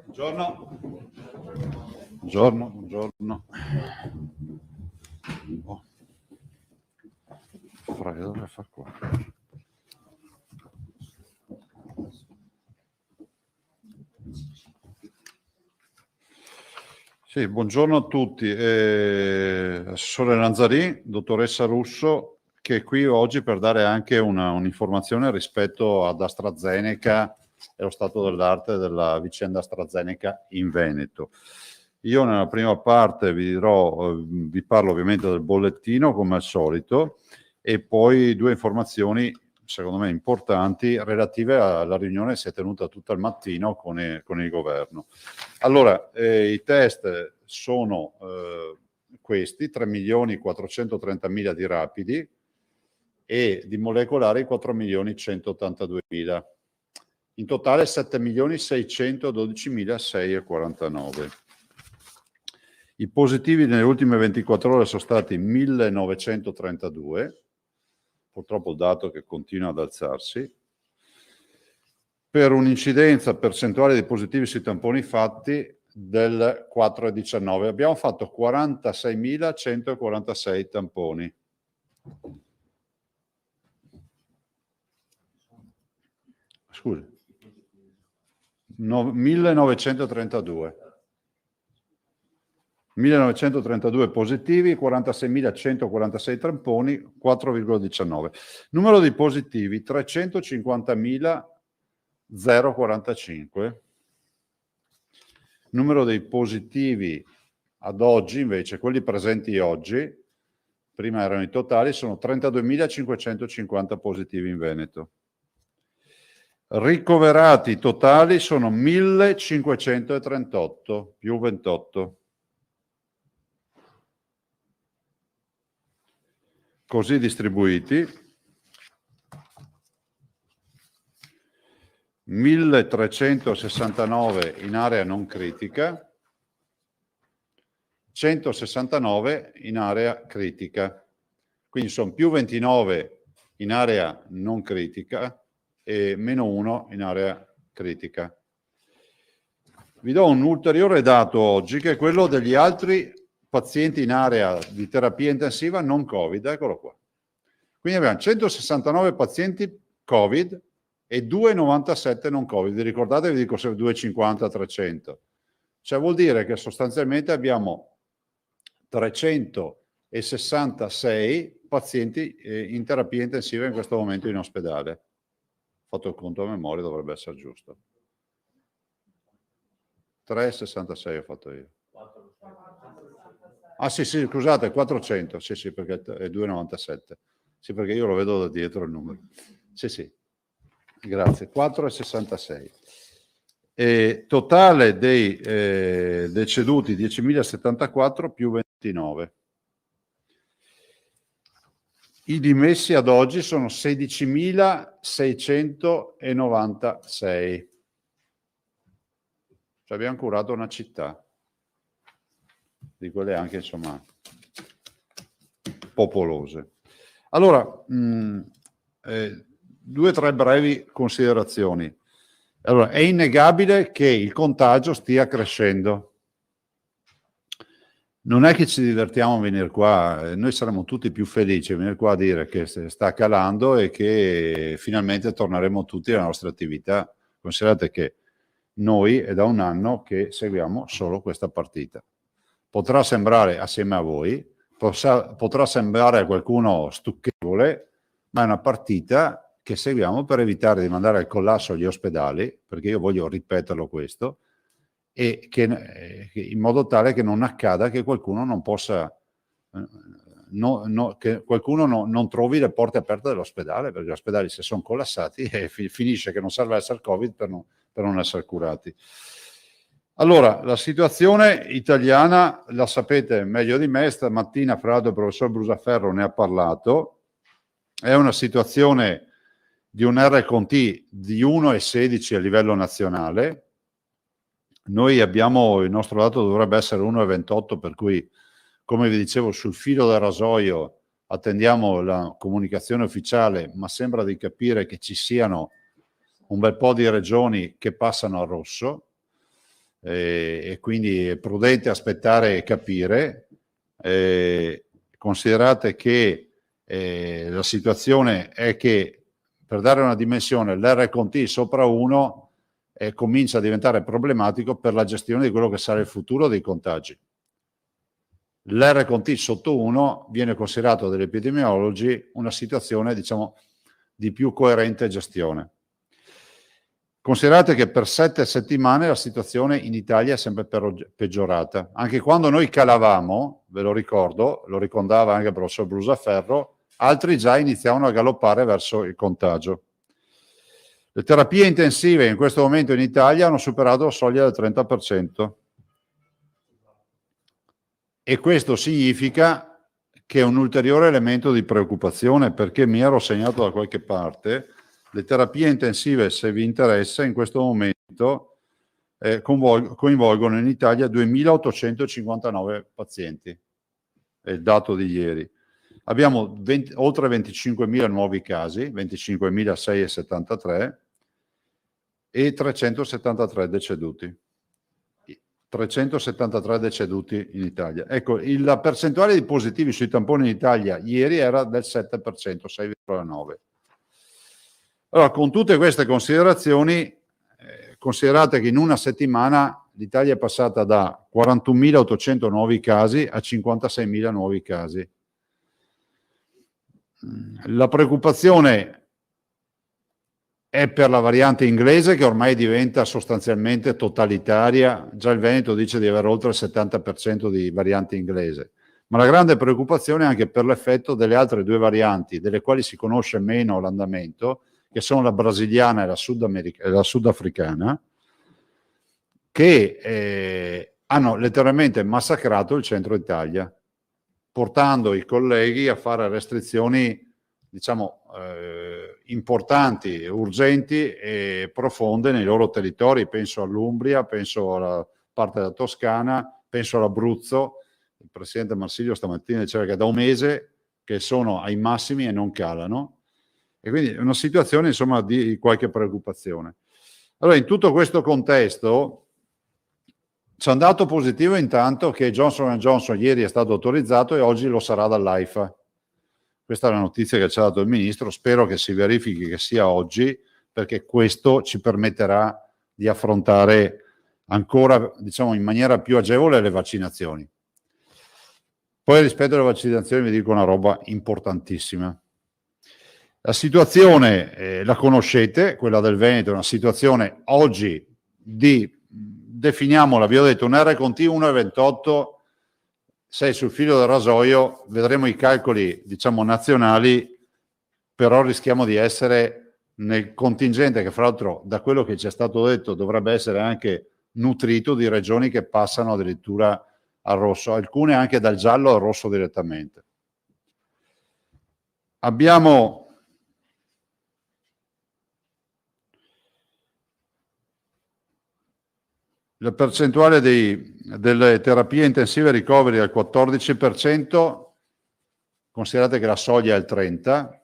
Buongiorno. Buongiorno, buongiorno. Oh. Che dovrei fare qua? Sì, buongiorno a tutti. Assessore Lanzarin, dottoressa Russo, che è qui oggi per dare anche un'informazione rispetto ad AstraZeneca e lo stato dell'arte della vicenda AstraZeneca in Veneto. Io nella prima parte vi parlo ovviamente del bollettino come al solito e poi due informazioni secondo me importanti relative alla riunione che si è tenuta tutto il mattino con il governo. Allora, i test sono questi, 3.430.000 di rapidi e di molecolari 4.182.000. In totale 7.612.649. I positivi nelle ultime 24 ore sono stati 1.932, purtroppo il dato che continua ad alzarsi, per un'incidenza percentuale di positivi sui tamponi fatti del 4,19. Abbiamo fatto 46.146 tamponi. Scusi. 1932. 1932 positivi, 46.146 tamponi, 4,19. Numero di positivi 350.045. Numero dei positivi ad oggi, invece, quelli presenti oggi, prima erano i totali, sono 32.550 positivi in Veneto. Ricoverati totali sono 1.538 più 28. Così distribuiti, 1.369 in area non critica, 169 in area critica. Quindi sono più 29 in area non critica e meno 1 in area critica. Vi do un ulteriore dato oggi che è quello degli altri pazienti in area di terapia intensiva non Covid, eccolo qua. Quindi abbiamo 169 pazienti Covid e 2,97 non Covid. Vi ricordate, vi dico se 2,50, 300. Cioè vuol dire che sostanzialmente abbiamo 366 pazienti in terapia intensiva in questo momento in ospedale. Ho fatto il conto a memoria, dovrebbe essere giusto. 3,66 ho fatto io. Ah sì, scusate, 400, sì, perché è 2,97. Sì, perché io lo vedo da dietro il numero. Sì, grazie, 4,66. Totale dei deceduti 10.074 più 29. I dimessi ad oggi sono 16.696. Ci abbiamo curato una città. Di quelle anche, insomma, popolose. Allora, 2 o 3 brevi considerazioni. Allora, è innegabile che il contagio stia crescendo. Non è che ci divertiamo a venire qua, noi saremmo tutti più felici a venire qua a dire che sta calando e che finalmente torneremo tutti alla nostra attività. Considerate che noi è da un anno che seguiamo solo questa partita. Potrà sembrare, assieme a voi, potrà sembrare a qualcuno stucchevole, ma è una partita che seguiamo per evitare di mandare al collasso gli ospedali, perché io voglio ripeterlo questo, e che in modo tale che non accada che qualcuno non possa, che qualcuno non trovi le porte aperte dell'ospedale, perché gli ospedali se sono collassati e finisce che non serve essere Covid per non essere curati. Allora, la situazione italiana la sapete meglio di me, stamattina fra l'altro il professor Brusaferro ne ha parlato, è una situazione di un R-Conti di 1,16 a livello nazionale. Noi abbiamo, il nostro dato dovrebbe essere 1,28, per cui, come vi dicevo, sul filo del rasoio attendiamo la comunicazione ufficiale, ma sembra di capire che ci siano un bel po' di regioni che passano al rosso, e quindi è prudente aspettare e capire. Considerate che la situazione è che, per dare una dimensione, l'R-Conti sopra 1 comincia a diventare problematico per la gestione di quello che sarà il futuro dei contagi. L'R-Conti sotto 1 viene considerato dagli epidemiologi una situazione, diciamo, di più coerente gestione. Considerate che per 7 settimane la situazione in Italia è sempre peggiorata. Anche quando noi calavamo, ve lo ricordo, lo ricordava anche il professor Brusaferro, altri già iniziavano a galoppare verso il contagio. Le terapie intensive in questo momento in Italia hanno superato la soglia del 30%. E questo significa che è un ulteriore elemento di preoccupazione, perché mi ero segnato da qualche parte, le terapie intensive, se vi interessa, in questo momento coinvolgono in Italia 2.859 pazienti, è il dato di ieri. Abbiamo oltre 25.000 nuovi casi, 25.673 e 373 deceduti. 373 deceduti in Italia. Ecco, la percentuale di positivi sui tamponi in Italia ieri era del 7%, 6,9%. Allora, con tutte queste considerazioni, considerate che in una settimana l'Italia è passata da 41.800 nuovi casi a 56.000 nuovi casi. La preoccupazione è per la variante inglese, che ormai diventa sostanzialmente totalitaria. Già il Veneto dice di avere oltre il 70% di variante inglese. Ma la grande preoccupazione è anche per l'effetto delle altre due varianti, delle quali si conosce meno l'andamento, che sono la brasiliana e la sudafricana, che hanno letteralmente massacrato il centro Italia, portando i colleghi a fare restrizioni, diciamo, importanti, urgenti e profonde nei loro territori. Penso all'Umbria, penso alla parte della Toscana, penso all'Abruzzo. Il presidente Marsilio stamattina diceva che da un mese che sono ai massimi e non calano, e quindi è una situazione, insomma, di qualche preoccupazione. Allora, in tutto questo contesto c'è un dato positivo intanto, che Johnson & Johnson ieri è stato autorizzato e oggi lo sarà dall'AIFA. Questa è la notizia che ci ha dato il ministro, spero che si verifichi che sia oggi, perché questo ci permetterà di affrontare ancora, diciamo, in maniera più agevole le vaccinazioni. Poi rispetto alle vaccinazioni vi dico una roba importantissima. La situazione la conoscete, quella del Veneto è una situazione oggi definiamola, vi ho detto, un R-Conti 1,28, sei sul filo del rasoio, vedremo i calcoli, diciamo, nazionali, però rischiamo di essere nel contingente che, fra l'altro, da quello che ci è stato detto, dovrebbe essere anche nutrito di regioni che passano addirittura al rosso, alcune anche dal giallo al rosso direttamente. Abbiamo la percentuale delle terapie intensive ricoveri al 14%, considerate che la soglia è il 30%,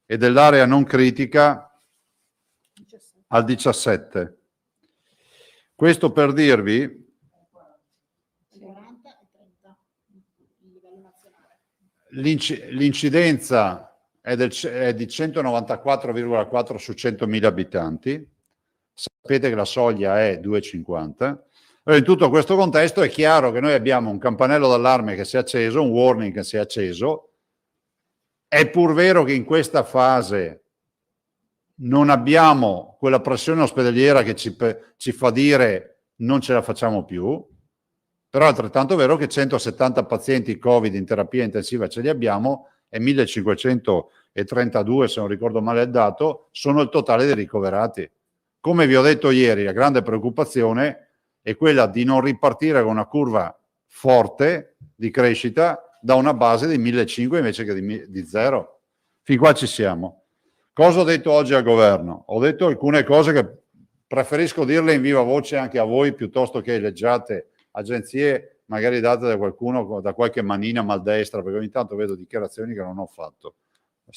e dell'area non critica al 17%. Questo per dirvi l'incidenza è di 194,4 su 100.000 abitanti. Sapete che la soglia è 2,50. Allora, in tutto questo contesto è chiaro che noi abbiamo un campanello d'allarme che si è acceso, un warning che si è acceso. È pur vero che in questa fase non abbiamo quella pressione ospedaliera che ci fa dire non ce la facciamo più, però è altrettanto vero che 170 pazienti Covid in terapia intensiva ce li abbiamo e 1532, se non ricordo male il dato, sono il totale dei ricoverati. Come vi ho detto ieri, la grande preoccupazione è quella di non ripartire con una curva forte di crescita da una base di 1.500 invece che di 0. Fin qua ci siamo. Cosa ho detto oggi al governo? Ho detto alcune cose che preferisco dirle in viva voce anche a voi piuttosto che leggiate agenzie magari date da qualcuno, da qualche manina maldestra, perché ogni tanto vedo dichiarazioni che non ho fatto. Non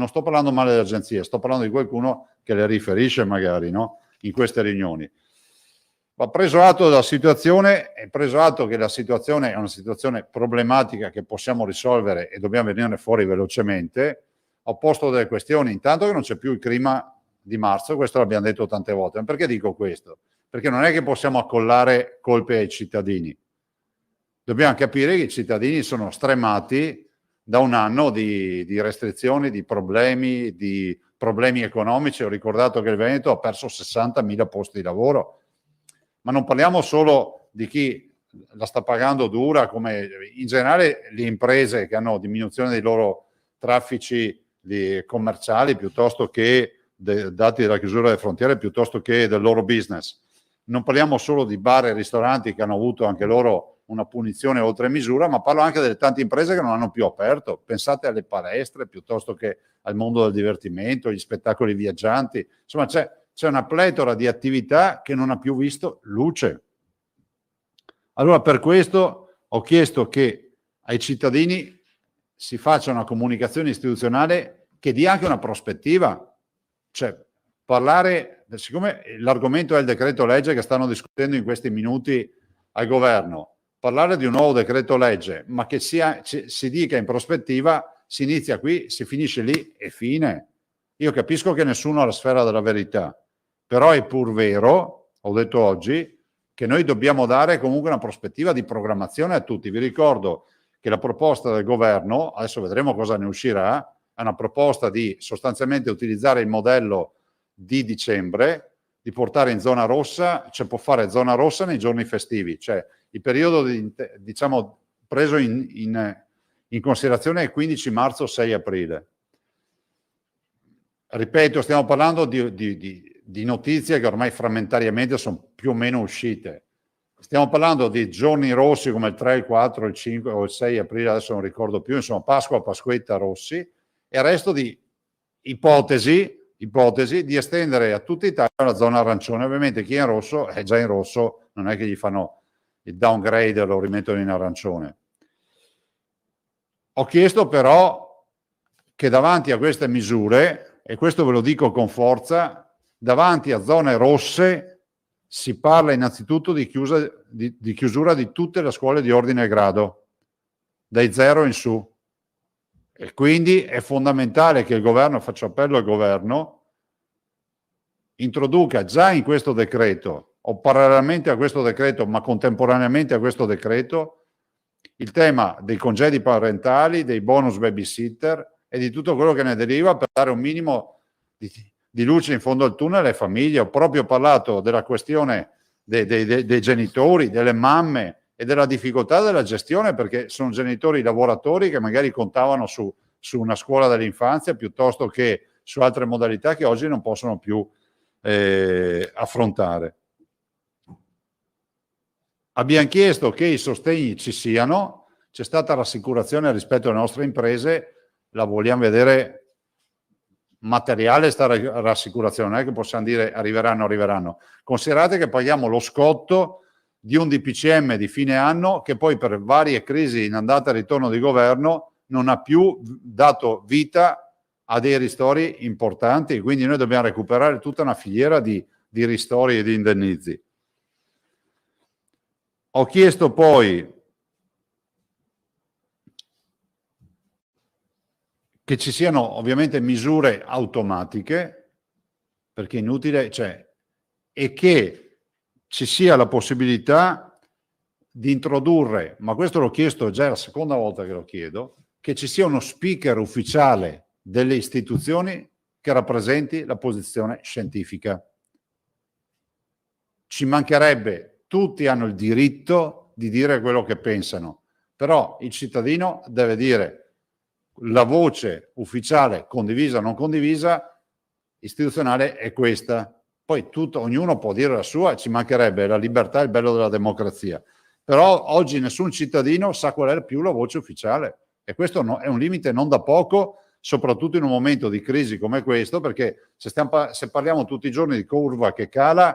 sto parlando male delle agenzie, sto parlando di qualcuno che le riferisce magari, no? In queste riunioni. Va preso atto della situazione, è preso atto che la situazione è una situazione problematica che possiamo risolvere e dobbiamo venire fuori velocemente. Ho posto delle questioni, intanto che non c'è più il clima di marzo, questo l'abbiamo detto tante volte. Ma perché dico questo? Perché non è che possiamo accollare colpe ai cittadini. Dobbiamo capire che i cittadini sono stremati da un anno di restrizioni, di problemi economici. Ho ricordato che il Veneto ha perso 60.000 posti di lavoro. Ma non parliamo solo di chi la sta pagando dura, come in generale le imprese che hanno diminuzione dei loro traffici commerciali piuttosto che dati dalla chiusura delle frontiere, piuttosto che del loro business. Non parliamo solo di bar e ristoranti che hanno avuto anche loro una punizione oltre misura, ma parlo anche delle tante imprese che non hanno più aperto. Pensate alle palestre piuttosto che al mondo del divertimento, gli spettacoli viaggianti. Insomma, c'è una pletora di attività che non ha più visto luce. Allora, per questo ho chiesto che ai cittadini si faccia una comunicazione istituzionale che dia anche una prospettiva. Cioè, parlare, siccome l'argomento è il decreto legge che stanno discutendo in questi minuti al governo, parlare di un nuovo decreto legge, ma che si dica in prospettiva, si inizia qui, si finisce lì e fine. Io capisco che nessuno ha la sfera della verità, però è pur vero, ho detto oggi, che noi dobbiamo dare comunque una prospettiva di programmazione a tutti. Vi ricordo che la proposta del governo, adesso vedremo cosa ne uscirà, è una proposta di sostanzialmente utilizzare il modello di dicembre, di portare in zona rossa, cioè può fare zona rossa nei giorni festivi, cioè il periodo diciamo preso in considerazione è 15 marzo 6 aprile. Ripeto, stiamo parlando di notizie che ormai frammentariamente sono più o meno uscite. Stiamo parlando di giorni rossi come il 3, il 4, il 5 o il 6 aprile, adesso non ricordo più, insomma Pasqua, Pasquetta rossi, e il resto di ipotesi di estendere a tutta Italia la zona arancione. Ovviamente chi è in rosso è già in rosso, non è che gli fanno il downgrade e lo rimettono in arancione. Ho chiesto però che davanti a queste misure, e questo ve lo dico con forza, davanti a zone rosse si parla innanzitutto di chiusura di tutte le scuole di ordine e grado, dai 0 in su. E quindi è fondamentale che il governo, faccia appello al governo, introduca già in questo decreto, o parallelamente a questo decreto, ma contemporaneamente a questo decreto, il tema dei congedi parentali, dei bonus babysitter e di tutto quello che ne deriva per dare un minimo di luce in fondo al tunnel alle famiglie. Ho proprio parlato della questione dei genitori, delle mamme e della difficoltà della gestione, perché sono genitori lavoratori che magari contavano su una scuola dell'infanzia piuttosto che su altre modalità che oggi non possono più affrontare. Abbiamo chiesto che i sostegni ci siano, c'è stata rassicurazione rispetto alle nostre imprese, la vogliamo vedere materiale sta rassicurazione, non è che possiamo dire arriveranno. Considerate che paghiamo lo scotto di un DPCM di fine anno che poi per varie crisi in andata e ritorno di governo non ha più dato vita a dei ristori importanti, e quindi noi dobbiamo recuperare tutta una filiera di ristori e di indennizi. Ho chiesto poi che ci siano ovviamente misure automatiche, perché è inutile, e che ci sia la possibilità di introdurre, ma questo l'ho chiesto già la seconda volta che lo chiedo, che ci sia uno speaker ufficiale delle istituzioni che rappresenti la posizione scientifica. Ci mancherebbe, tutti hanno il diritto di dire quello che pensano, però il cittadino deve dire la voce ufficiale, condivisa o non condivisa, istituzionale è questa. Poi ognuno può dire la sua, ci mancherebbe, la libertà è il bello della democrazia. Però oggi nessun cittadino sa qual è più la voce ufficiale, e questo è un limite non da poco soprattutto in un momento di crisi come questo, perché se parliamo tutti i giorni di curva che cala,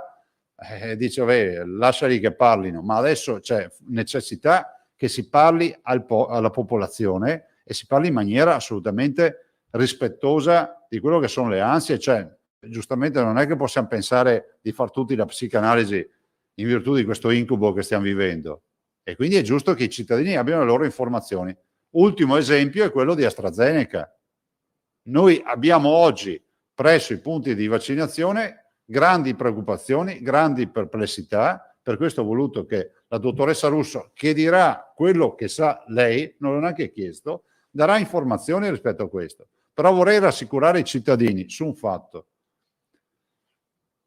dice, vabbè, lasciali che parlino, ma adesso c'è necessità che si parli alla popolazione e si parli in maniera assolutamente rispettosa di quello che sono le ansie, cioè giustamente non è che possiamo pensare di far tutti la psicanalisi in virtù di questo incubo che stiamo vivendo, e quindi è giusto che i cittadini abbiano le loro informazioni. Ultimo esempio è quello di AstraZeneca. Noi abbiamo oggi presso i punti di vaccinazione grandi preoccupazioni, grandi perplessità, per questo ho voluto che la dottoressa Russo, che dirà quello che sa lei, non l'ho neanche chiesto, darà informazioni rispetto a questo. Però vorrei rassicurare i cittadini su un fatto.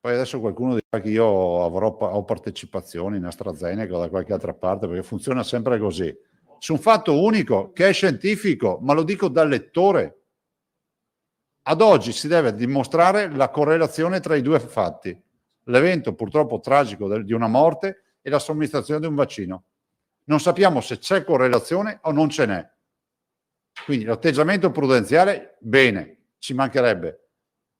Poi adesso qualcuno dirà che io ho partecipazioni in AstraZeneca o da qualche altra parte, perché funziona sempre così. Su un fatto unico, che è scientifico, ma lo dico da lettore. Ad oggi si deve dimostrare la correlazione tra i due fatti, l'evento purtroppo tragico di una morte e la somministrazione di un vaccino. Non sappiamo se c'è correlazione o non ce n'è. Quindi l'atteggiamento prudenziale, bene, ci mancherebbe,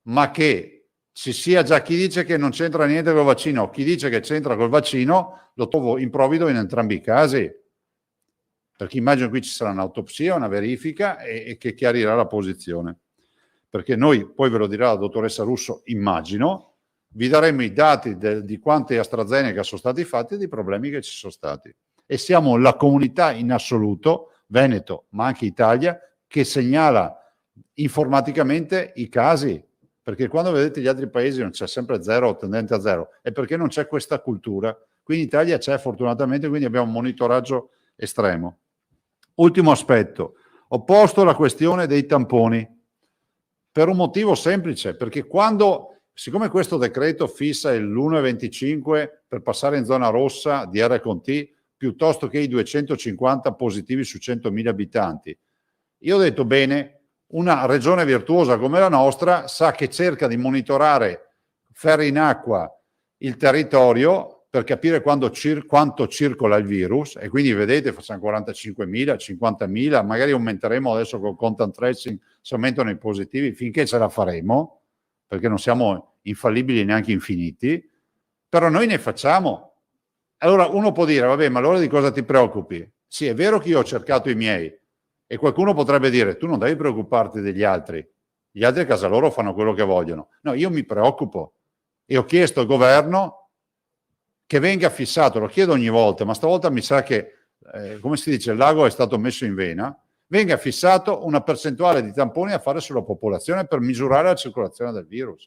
ma che ci sia già chi dice che non c'entra niente col vaccino o chi dice che c'entra col vaccino, lo trovo improvvido in entrambi i casi, perché immagino qui ci sarà un'autopsia, una verifica e che chiarirà la posizione. Perché noi, poi ve lo dirà la dottoressa Russo, immagino, vi daremo i dati di quante AstraZeneca sono stati fatti e dei problemi che ci sono stati. E siamo la comunità in assoluto, Veneto, ma anche Italia, che segnala informaticamente i casi. Perché quando vedete gli altri paesi non c'è sempre zero o tendente a zero, è perché non c'è questa cultura. Qui in Italia c'è fortunatamente, quindi abbiamo un monitoraggio estremo. Ultimo aspetto, ho posto la questione dei tamponi. Per un motivo semplice, perché siccome questo decreto fissa il l'1,25 per passare in zona rossa di R con T, piuttosto che i 250 positivi su 100.000 abitanti, io ho detto bene, una regione virtuosa come la nostra sa che cerca di monitorare ferri in acqua il territorio per capire quanto circola il virus, e quindi vedete facciamo 45.000, 50.000, magari aumenteremo adesso col contact tracing se aumentano i positivi, finché ce la faremo, perché non siamo infallibili neanche infiniti, però noi ne facciamo. Allora uno può dire, vabbè, ma allora di cosa ti preoccupi? Sì, è vero che io ho cercato i miei, e qualcuno potrebbe dire, tu non devi preoccuparti degli altri, gli altri a casa loro fanno quello che vogliono. No, io mi preoccupo e ho chiesto al governo che venga fissato, lo chiedo ogni volta, ma stavolta mi sa che, come si dice, il lago è stato messo in vena, venga fissato una percentuale di tamponi a fare sulla popolazione per misurare la circolazione del virus.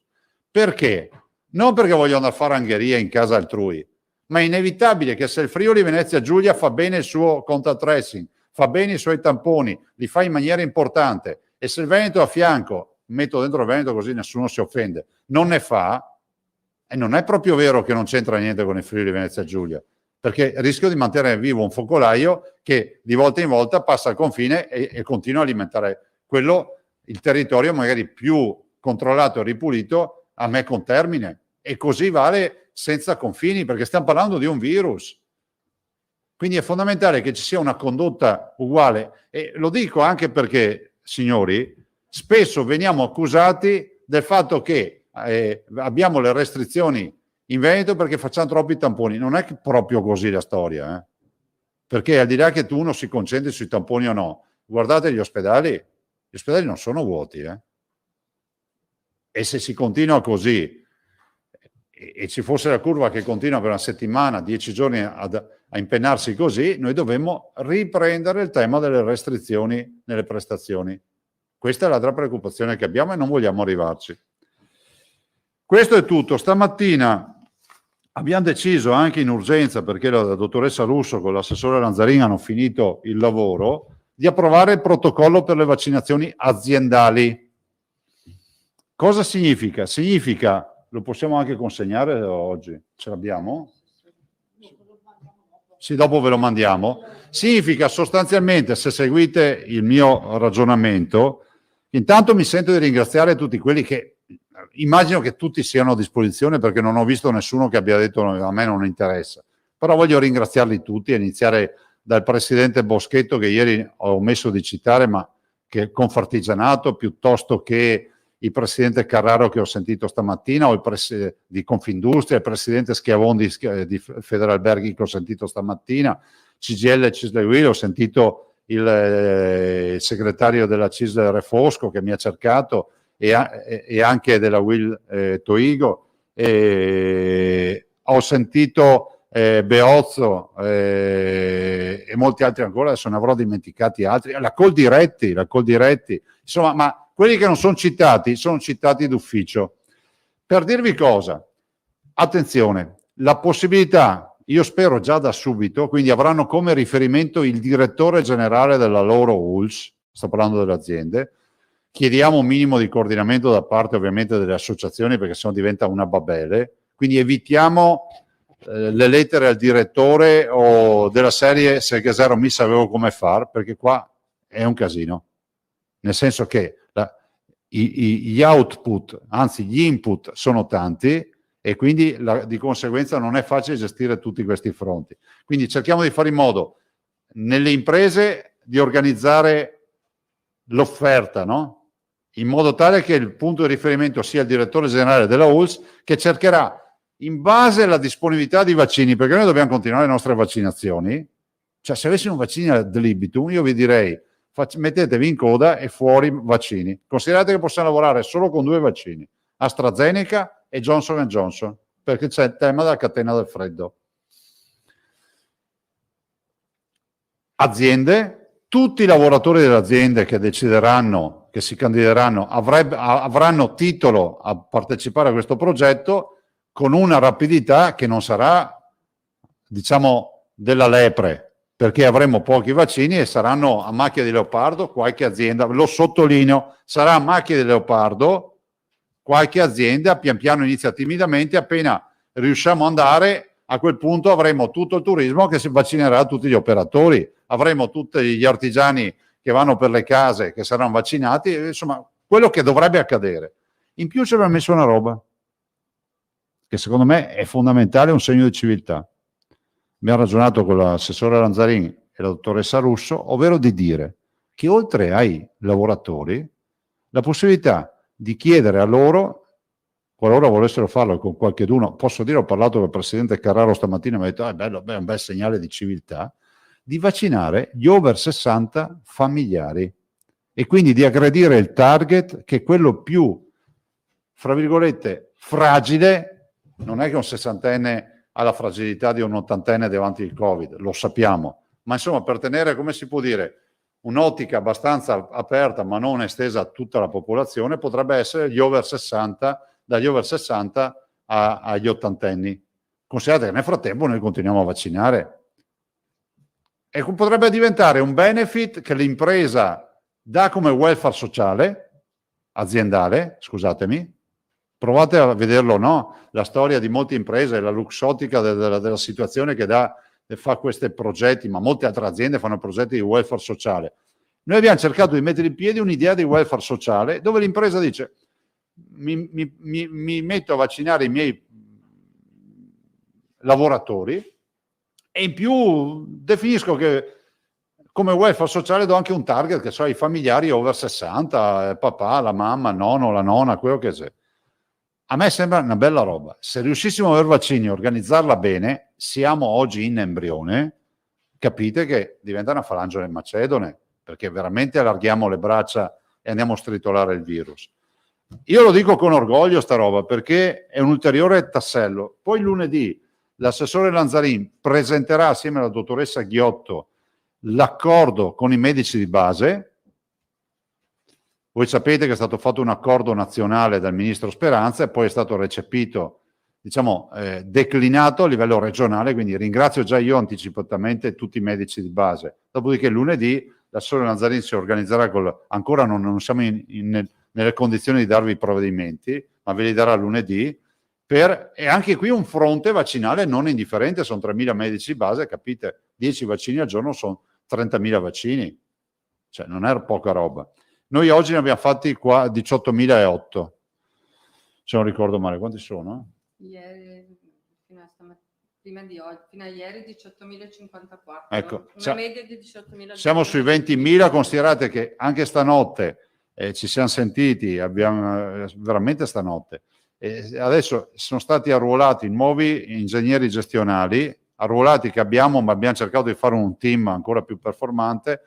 Perché? Non perché voglio andare a fare angheria in casa altrui, ma è inevitabile che se il Friuli Venezia Giulia fa bene il suo contact tracing, fa bene i suoi tamponi, li fa in maniera importante, e se il Veneto a fianco, metto dentro il Veneto così nessuno si offende, non ne fa, e non è proprio vero che non c'entra niente con il Friuli Venezia Giulia, perché rischio di mantenere vivo un focolaio che di volta in volta passa il confine e continua a alimentare il territorio magari più controllato e ripulito a me con termine, e così vale senza confini, perché stiamo parlando di un virus. Quindi è fondamentale che ci sia una condotta uguale, e lo dico anche perché, signori, spesso veniamo accusati del fatto che abbiamo le restrizioni in Veneto perché facciamo troppi tamponi. Non è proprio così la storia, perché al di là che uno si concentri sui tamponi o no, guardate gli ospedali non sono vuoti, e se si continua così e ci fosse la curva che continua per una settimana, 10 giorni a impennarsi così, noi dovremmo riprendere il tema delle restrizioni nelle prestazioni. Questa è l'altra preoccupazione che abbiamo e non vogliamo arrivarci. Questo è tutto. Stamattina abbiamo deciso anche in urgenza, perché la dottoressa Russo con l'assessore Lanzarin hanno finito il lavoro, di approvare il protocollo per le vaccinazioni aziendali. Cosa significa? Significa, lo possiamo anche consegnare oggi, ce l'abbiamo? Sì, dopo ve lo mandiamo. Significa sostanzialmente, se seguite il mio ragionamento, intanto mi sento di ringraziare tutti quelli che, immagino che tutti siano a disposizione, perché non ho visto nessuno che abbia detto a me non interessa, però voglio ringraziarli tutti, a iniziare dal presidente Boschetto, che ieri ho omesso di citare, ma che Confartigianato, piuttosto che il presidente Carraro che ho sentito stamattina, o il di Confindustria, il presidente Schiavon di Federalberghi che ho sentito stamattina, CGL e Cisle Will, ho sentito il segretario della Cisle Refosco che mi ha cercato, e anche della Will Toigo, ho sentito Beozzo e molti altri ancora, adesso ne avrò dimenticati altri, la Coldiretti, insomma, ma quelli che non sono citati d'ufficio. Per dirvi cosa, attenzione, la possibilità, io spero già da subito, quindi avranno come riferimento il direttore generale della loro ULSS, sto parlando delle aziende, chiediamo un minimo di coordinamento da parte ovviamente delle associazioni perché sennò diventa una babele, quindi evitiamo le lettere al direttore o della serie se Gesero mi sapevo come far, perché qua è un casino, nel senso che gli output, anzi gli input sono tanti e quindi di conseguenza non è facile gestire tutti questi fronti. Quindi cerchiamo di fare in modo nelle imprese di organizzare l'offerta, no? In modo tale che il punto di riferimento sia il direttore generale della ULSS, che cercherà in base alla disponibilità di vaccini, perché noi dobbiamo continuare le nostre vaccinazioni, cioè se avessimo vaccini ad libitum io vi direi mettetevi in coda e fuori vaccini. Considerate che possiamo lavorare solo con 2 vaccini, AstraZeneca e Johnson & Johnson, perché c'è il tema della catena del freddo. Aziende, tutti i lavoratori delle aziende che decideranno, che si candideranno, avranno titolo a partecipare a questo progetto con una rapidità che non sarà, diciamo, della lepre, perché avremo pochi vaccini e saranno a macchia di leopardo qualche azienda, lo sottolineo, sarà a macchia di leopardo qualche azienda, pian piano inizia timidamente, appena riusciamo ad andare, a quel punto avremo tutto il turismo che si vaccinerà tutti gli operatori, avremo tutti gli artigiani che vanno per le case che saranno vaccinati, insomma, quello che dovrebbe accadere. In più ci abbiamo messo una roba che secondo me è fondamentale, un segno di civiltà. Abbiamo ragionato con l'assessore Lanzarin e la dottoressa Russo, ovvero di dire che oltre ai lavoratori, la possibilità di chiedere a loro, qualora volessero farlo con qualcheduno, posso dire, ho parlato con il presidente Carraro stamattina, mi ha detto, è bello, è un bel segnale di civiltà, di vaccinare gli over 60 familiari e quindi di aggredire il target che è quello più, fra virgolette, fragile. Non è che un sessantenne ha la fragilità di un ottantenne davanti al Covid, lo sappiamo, ma insomma per tenere, come si può dire, un'ottica abbastanza aperta ma non estesa a tutta la popolazione, potrebbe essere gli over 60, dagli over 60 agli ottantenni. Considerate che nel frattempo noi continuiamo a vaccinare. E potrebbe diventare un benefit che l'impresa dà come welfare sociale, aziendale, scusatemi. Provate a vederlo, no? La storia di molte imprese, la luxottica della situazione che fa questi progetti, ma molte altre aziende fanno progetti di welfare sociale. Noi abbiamo cercato di mettere in piedi un'idea di welfare sociale dove l'impresa dice mi metto a vaccinare i miei lavoratori e in più definisco che come welfare sociale do anche un target che so ai familiari over 60, papà, la mamma, il nonno, la nonna, quello che c'è. A me sembra una bella roba. Se riuscissimo a aver vaccini e organizzarla bene, siamo oggi in embrione, capite che diventa una falange nel macedone, perché veramente allarghiamo le braccia e andiamo a stritolare il virus. Io lo dico con orgoglio sta roba, perché è un ulteriore tassello. Poi lunedì l'assessore Lanzarin presenterà assieme alla dottoressa Ghiotto l'accordo con i medici di base. Voi sapete che è stato fatto un accordo nazionale dal ministro Speranza e poi è stato recepito, diciamo, declinato a livello regionale, quindi ringrazio già io anticipatamente tutti i medici di base. Dopodiché lunedì l'assessore Lanzarin si organizzerà ancora non siamo nelle condizioni di darvi i provvedimenti, ma ve li darà lunedì, e anche qui un fronte vaccinale non indifferente, sono 3.000 medici di base, capite, 10 vaccini al giorno sono 30.000 vaccini, cioè non è poca roba. Noi oggi ne abbiamo fatti qua 18.008, se non ricordo male. Quanti sono? Ieri, fino a stamattina. Prima di oggi, fino a ieri 18.054, Ecco, una media di 18.000. Siamo sui 20.000, considerate che anche stanotte ci siamo sentiti, abbiamo veramente stanotte. Adesso sono stati arruolati nuovi ingegneri gestionali, arruolati che abbiamo, ma abbiamo cercato di fare un team ancora più performante,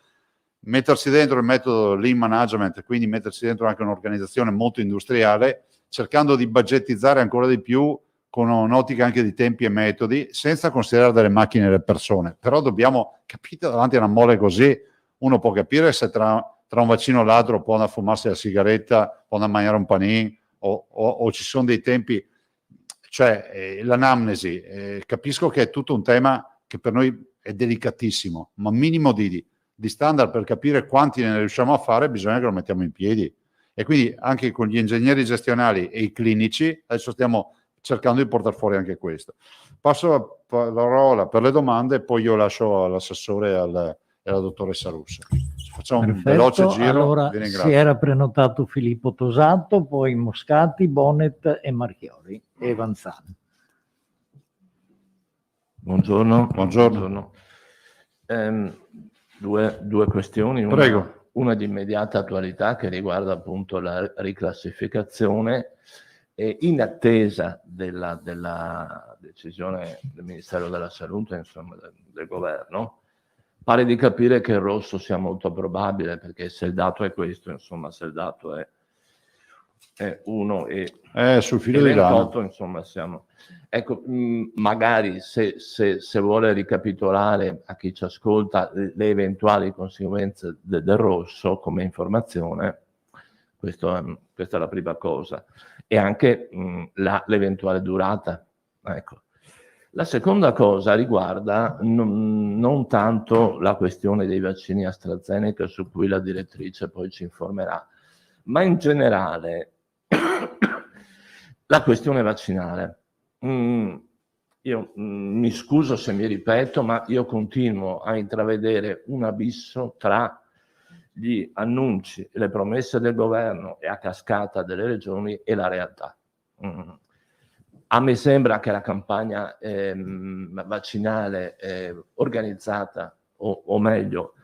mettersi dentro il metodo lean management, quindi mettersi dentro anche un'organizzazione molto industriale, cercando di budgetizzare ancora di più con un'ottica anche di tempi e metodi, senza considerare delle macchine e le persone. Però dobbiamo, capite, davanti a una mole così, uno può capire se tra un vaccino e l'altro può andare a fumarsi la sigaretta, può andare a mangiare un panino, o ci sono dei tempi, cioè l'anamnesi. Capisco che è tutto un tema che per noi è delicatissimo, ma minimo di standard per capire quanti ne riusciamo a fare bisogna che lo mettiamo in piedi. E quindi anche con gli ingegneri gestionali e i clinici adesso stiamo cercando di portare fuori anche questo. Passo la parola per le domande e poi io lascio all'assessore e alla dottoressa Russo. Facciamo un veloce giro. Allora si era prenotato Filippo Tosato, poi Moscati, Bonnet e Marchiori e Vanzani. Buongiorno. Buongiorno. Due questioni. Prego. Una di immediata attualità che riguarda appunto la riclassificazione, e in attesa della decisione del Ministero della Salute, insomma del governo. Pare di capire che il rosso sia molto probabile, perché se il dato è questo, insomma, se il dato è 1 e sul filo e di 28, insomma, siamo. Ecco, magari se vuole ricapitolare a chi ci ascolta le eventuali conseguenze del rosso come informazione, questa è la prima cosa, e anche l'eventuale durata. Ecco. La seconda cosa riguarda non tanto la questione dei vaccini AstraZeneca, su cui la direttrice poi ci informerà, ma in generale la questione vaccinale. Io mi scuso se mi ripeto, ma io continuo a intravedere un abisso tra gli annunci, le promesse del governo e a cascata delle regioni e la realtà. A me sembra che la campagna vaccinale organizzata, o meglio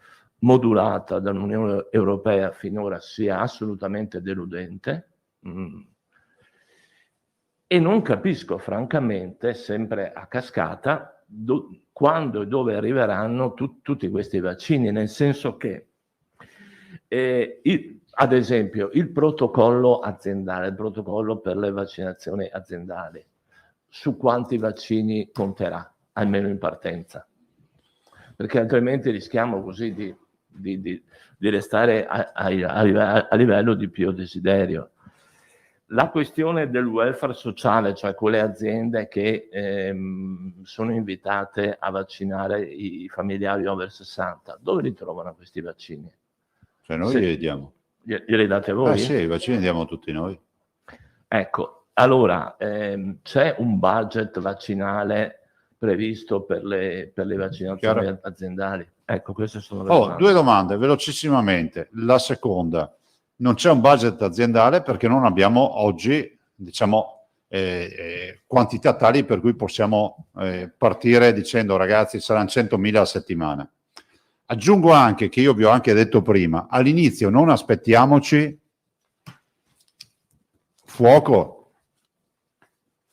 modulata dall'Unione Europea finora, sia assolutamente deludente, e non capisco francamente, sempre a cascata, quando e dove arriveranno tutti questi vaccini, nel senso che ad esempio il protocollo aziendale, il protocollo per le vaccinazioni aziendali, su quanti vaccini conterà, almeno in partenza? Perché altrimenti rischiamo così di restare a livello di pio desiderio. La questione del welfare sociale, cioè quelle aziende che sono invitate a vaccinare i familiari over 60, dove li trovano questi vaccini? Cioè noi glieli diamo. Glieli date voi? Sì, i vaccini li diamo tutti noi. Ecco, allora c'è un budget vaccinale previsto per le vaccinazioni aziendali? Ecco, queste sono le domande. Due domande, velocissimamente. La seconda, non c'è un budget aziendale perché non abbiamo oggi, diciamo, quantità tali per cui possiamo partire dicendo ragazzi saranno 100.000 a settimana. Aggiungo anche che io vi ho anche detto prima, all'inizio non aspettiamoci fuoco,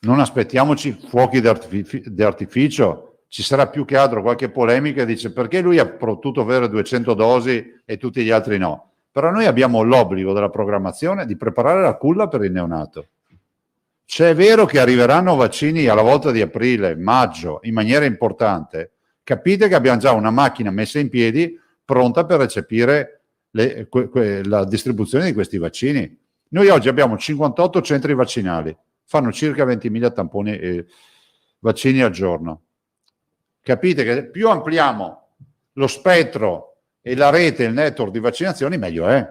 non aspettiamoci fuochi di artificio, ci sarà più che altro qualche polemica e dice perché lui ha potuto avere 200 dosi e tutti gli altri no. Però noi abbiamo l'obbligo della programmazione di preparare la culla per il neonato. Se è vero che arriveranno vaccini alla volta di aprile, maggio, in maniera importante, capite che abbiamo già una macchina messa in piedi pronta per recepire la distribuzione di questi vaccini. Noi oggi abbiamo 58 centri vaccinali, fanno circa 20.000 tamponi vaccini al giorno. Capite che più ampliamo lo spettro e la rete, il network di vaccinazioni, meglio è.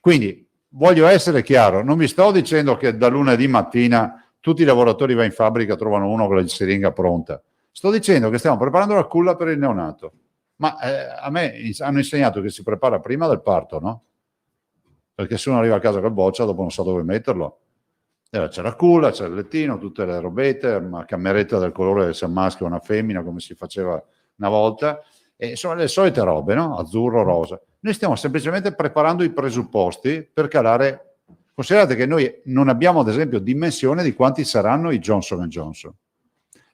Quindi voglio essere chiaro, non vi sto dicendo che da lunedì mattina tutti i lavoratori vanno in fabbrica, trovano uno con la siringa pronta. Sto dicendo che stiamo preparando la culla per il neonato. Ma a me hanno insegnato che si prepara prima del parto, no? Perché se uno arriva a casa col boccia, dopo non sa dove metterlo. C'è la culla, c'è il lettino, tutte le robette, una cameretta del colore sia un maschio o una femmina, come si faceva una volta, e sono le solite robe, no? Azzurro, rosa. Noi stiamo semplicemente preparando i presupposti per calare. Considerate che noi non abbiamo, ad esempio, dimensione di quanti saranno i Johnson & Johnson.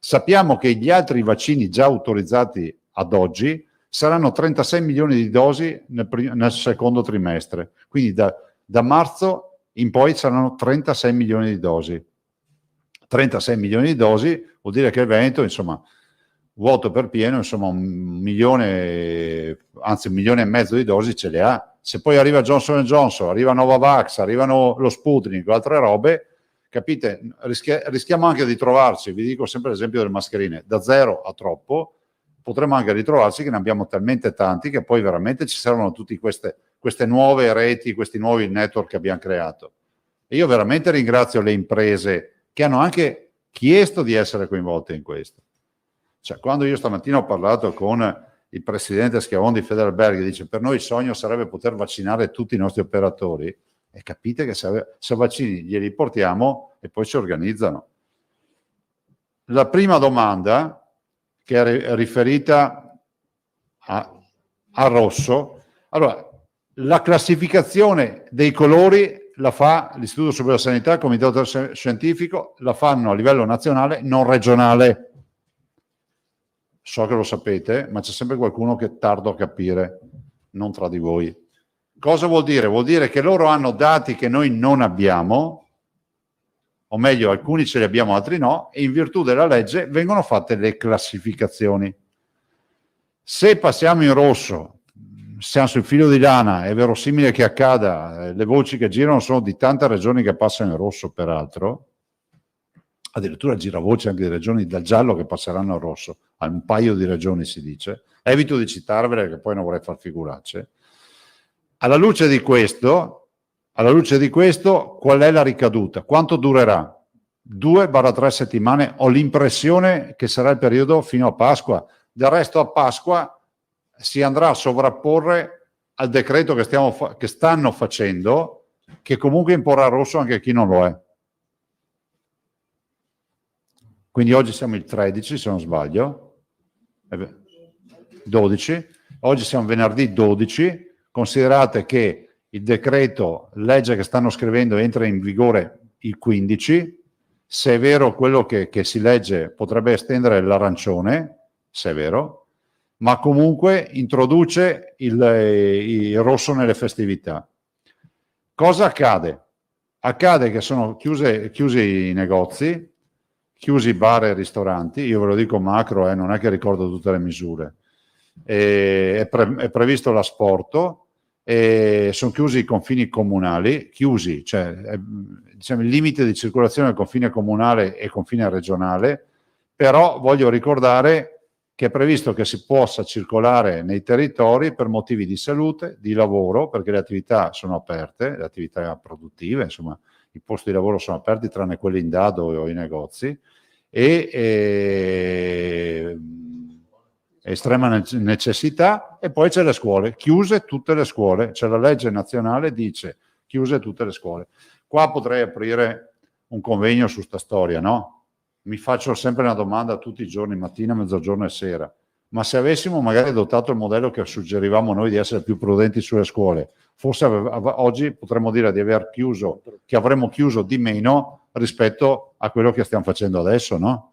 Sappiamo che gli altri vaccini già autorizzati ad oggi saranno 36 milioni di dosi nel secondo trimestre, quindi da marzo in poi saranno 36 milioni di dosi. 36 milioni di dosi vuol dire che il Veneto, insomma, vuoto per pieno, insomma, 1,5 milioni di dosi ce le ha. Se poi arriva Johnson & Johnson, arriva Novavax, arrivano lo Sputnik o altre robe, capite, rischiamo anche di trovarci, vi dico sempre l'esempio delle mascherine, da 0 a troppo, potremmo anche ritrovarci che ne abbiamo talmente tanti che poi veramente ci servono tutte queste nuove reti, questi nuovi network che abbiamo creato. E io veramente ringrazio le imprese che hanno anche chiesto di essere coinvolte in questo. Cioè, quando io stamattina ho parlato con il presidente Schiavon di Federalberghi, dice per noi il sogno sarebbe poter vaccinare tutti i nostri operatori, e capite che se vaccini glieli portiamo e poi si organizzano. La prima domanda, che è riferita a rosso, allora, la classificazione dei colori la fa l'Istituto Superiore della Sanità, il Comitato Scientifico, la fanno a livello nazionale, non regionale. So che lo sapete, ma c'è sempre qualcuno che tarda a capire, non tra di voi. Cosa vuol dire? Vuol dire che loro hanno dati che noi non abbiamo, o meglio, alcuni ce li abbiamo, altri no, e in virtù della legge vengono fatte le classificazioni. Se passiamo in rosso, siamo sul filo di lana, è verosimile che accada, le voci che girano sono di tante regioni che passano in rosso, peraltro, addirittura giravoce anche di regioni dal giallo che passeranno al rosso, a un paio di regioni si dice, evito di citarvele che poi non vorrei far figuracce. Alla luce di questo, qual è la ricaduta? Quanto durerà? 2-3 settimane, ho l'impressione che sarà il periodo fino a Pasqua. Del resto a Pasqua si andrà a sovrapporre al decreto che stanno facendo, che comunque imporrà rosso anche a chi non lo è. Quindi oggi siamo il 13, se non sbaglio, 12, oggi siamo venerdì 12, considerate che il decreto legge che stanno scrivendo entra in vigore il 15, se è vero quello che si legge potrebbe estendere l'arancione, se è vero, ma comunque introduce il rosso nelle festività. Cosa accade? Accade che sono chiusi i negozi, chiusi i bar e ristoranti, io ve lo dico macro, non è che ricordo tutte le misure, è previsto l'asporto, sono chiusi i confini comunali, chiusi, cioè diciamo il limite di circolazione del confine comunale e confine regionale, però voglio ricordare che è previsto che si possa circolare nei territori per motivi di salute, di lavoro, perché le attività sono aperte, le attività produttive, insomma i posti di lavoro sono aperti tranne quelli in dado o i negozi, e estrema necessità, e poi c'è le scuole, chiuse tutte le scuole, c'è la legge nazionale, dice chiuse tutte le scuole. Qua potrei aprire un convegno su sta storia, no? Mi faccio sempre una domanda tutti i giorni, mattina, mezzogiorno e sera, ma se avessimo magari adottato il modello che suggerivamo noi di essere più prudenti sulle scuole, forse oggi potremmo dire di aver chiuso, che avremmo chiuso di meno rispetto a quello che stiamo facendo adesso, no?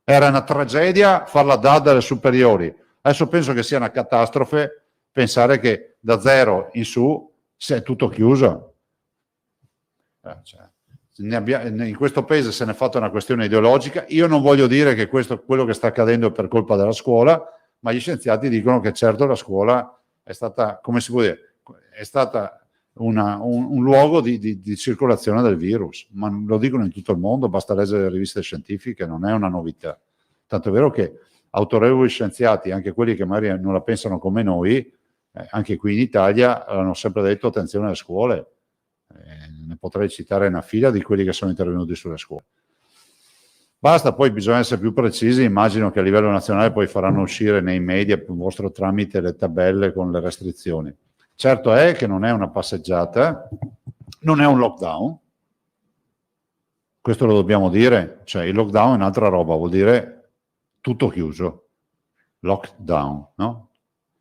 Era una tragedia farla DAD alle superiori, adesso penso che sia una catastrofe pensare che da 0 in su sia tutto chiuso. In questo paese se ne è fatta una questione ideologica. Io non voglio dire che quello che sta accadendo è per colpa della scuola, ma gli scienziati dicono che certo la scuola è stata, come si può dire, è stata un luogo di circolazione del virus, ma lo dicono in tutto il mondo, basta leggere le riviste scientifiche, non è una novità. Tanto è vero che autorevoli scienziati, anche quelli che magari non la pensano come noi, anche qui in Italia, hanno sempre detto attenzione alle scuole. Ne potrei citare una fila di quelli che sono intervenuti sulle scuole. Basta, poi bisogna essere più precisi, immagino che a livello nazionale poi faranno uscire nei media per vostro tramite le tabelle con le restrizioni. Certo è che non è una passeggiata, non è un lockdown, questo lo dobbiamo dire, cioè il lockdown è un'altra roba, vuol dire tutto chiuso, lockdown, no?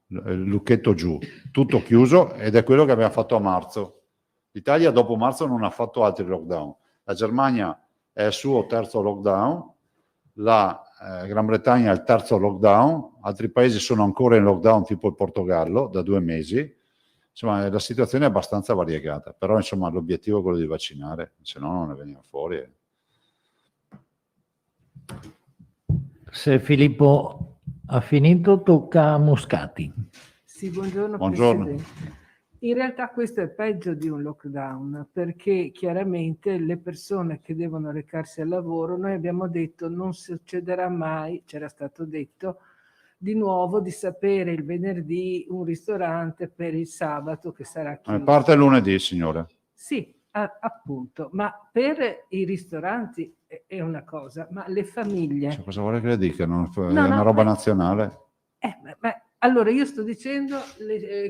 Lucchetto giù, tutto chiuso, ed è quello che abbiamo fatto a marzo. L'Italia dopo marzo non ha fatto altri lockdown. La Germania è il suo terzo lockdown, la Gran Bretagna è il terzo lockdown, altri paesi sono ancora in lockdown, tipo il Portogallo, da 2 mesi. Insomma, la situazione è abbastanza variegata, però insomma l'obiettivo è quello di vaccinare, se no non ne veniva fuori. Se Filippo ha finito, tocca a Moscati. Sì, buongiorno, Buongiorno. Presidente. In realtà questo è peggio di un lockdown, perché chiaramente le persone che devono recarsi al lavoro, noi abbiamo detto non succederà mai, c'era stato detto, di nuovo di sapere il venerdì un ristorante per il sabato che sarà chiuso. Parte lunedì, signore. Sì, appunto, ma per i ristoranti è una cosa, ma le famiglie... Cioè, cosa vuole che le dica? È No, una roba nazionale. Allora io sto dicendo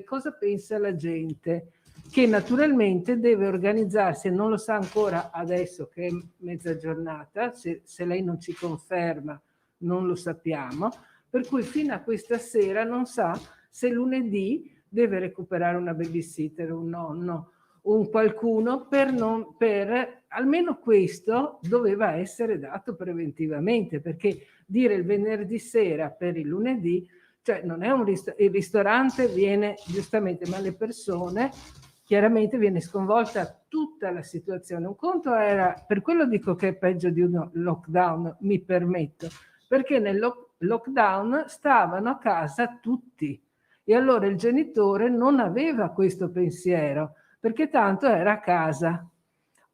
cosa pensa la gente, che naturalmente deve organizzarsi, e non lo sa ancora adesso che è mezza giornata, se lei non ci conferma non lo sappiamo, per cui fino a questa sera non sa se lunedì deve recuperare una babysitter, un nonno, un qualcuno per almeno questo doveva essere dato preventivamente, perché dire il venerdì sera per il lunedì, cioè non è il ristorante viene giustamente, ma le persone chiaramente viene sconvolta tutta la situazione. Un conto era, per quello dico che è peggio di un lockdown, mi permetto, perché nel lockdown stavano a casa tutti e allora il genitore non aveva questo pensiero, perché tanto era a casa,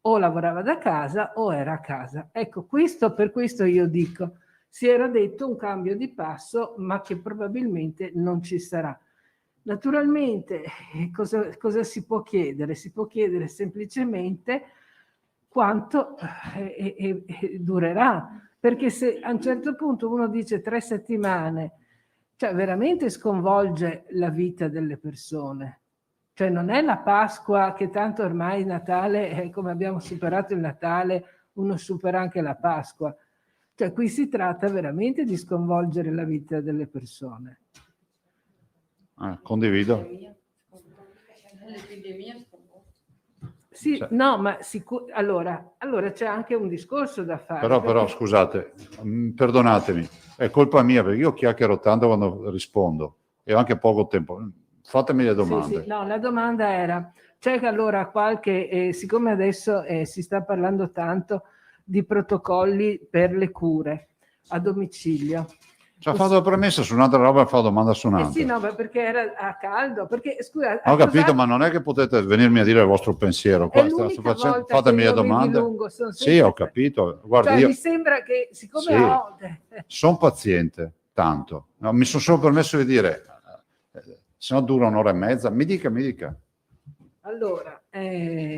o lavorava da casa o era a casa. Ecco, per questo io dico, si era detto un cambio di passo, ma che probabilmente non ci sarà. Naturalmente, cosa si può chiedere? Si può chiedere semplicemente quanto durerà, perché se a un certo punto uno dice 3 settimane, cioè veramente sconvolge la vita delle persone. Cioè non è la Pasqua che tanto ormai Natale, come abbiamo superato il Natale, uno supera anche la Pasqua. Cioè qui si tratta veramente di sconvolgere la vita delle persone. Condivido. L'epidemia Sì, Cioè. no, ma allora c'è anche un discorso da fare. Però scusate, perdonatemi, è colpa mia perché io chiacchiero tanto quando rispondo e ho anche poco tempo. Fatemi le domande. Sì, no, la domanda era, c'è allora qualche, siccome adesso si sta parlando tanto di protocolli per le cure a domicilio. Ci ha fatto la premessa su un'altra roba e fa domanda su un'altra. Sì, no, perché era a caldo, perché scusa... Ho capito, ma non è che potete venirmi a dire il vostro pensiero. È l'unica volta fatemi che le io mi domande. dilungo, Sì, ho capito. Guarda, io mi sembra che siccome sì, sono paziente, tanto. No, mi sono solo permesso di dire, se no dura un'ora e mezza. Mi dica. Allora,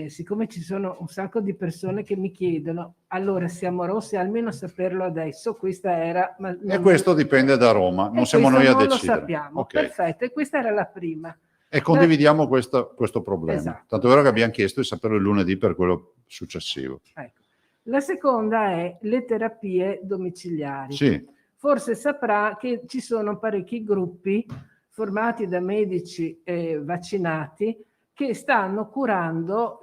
siccome ci sono un sacco di persone che mi chiedono, allora siamo rossi, almeno saperlo adesso, questa era... E questo dipende da Roma, non siamo noi a decidere. Non lo sappiamo, Okay. Perfetto, e questa era la prima. E condividiamo questo problema. Esatto. Tanto è vero che abbiamo chiesto di saperlo il lunedì per quello successivo. Ecco. La seconda è le terapie domiciliari. Sì. Forse saprà che ci sono parecchi gruppi formati da medici vaccinati che stanno curando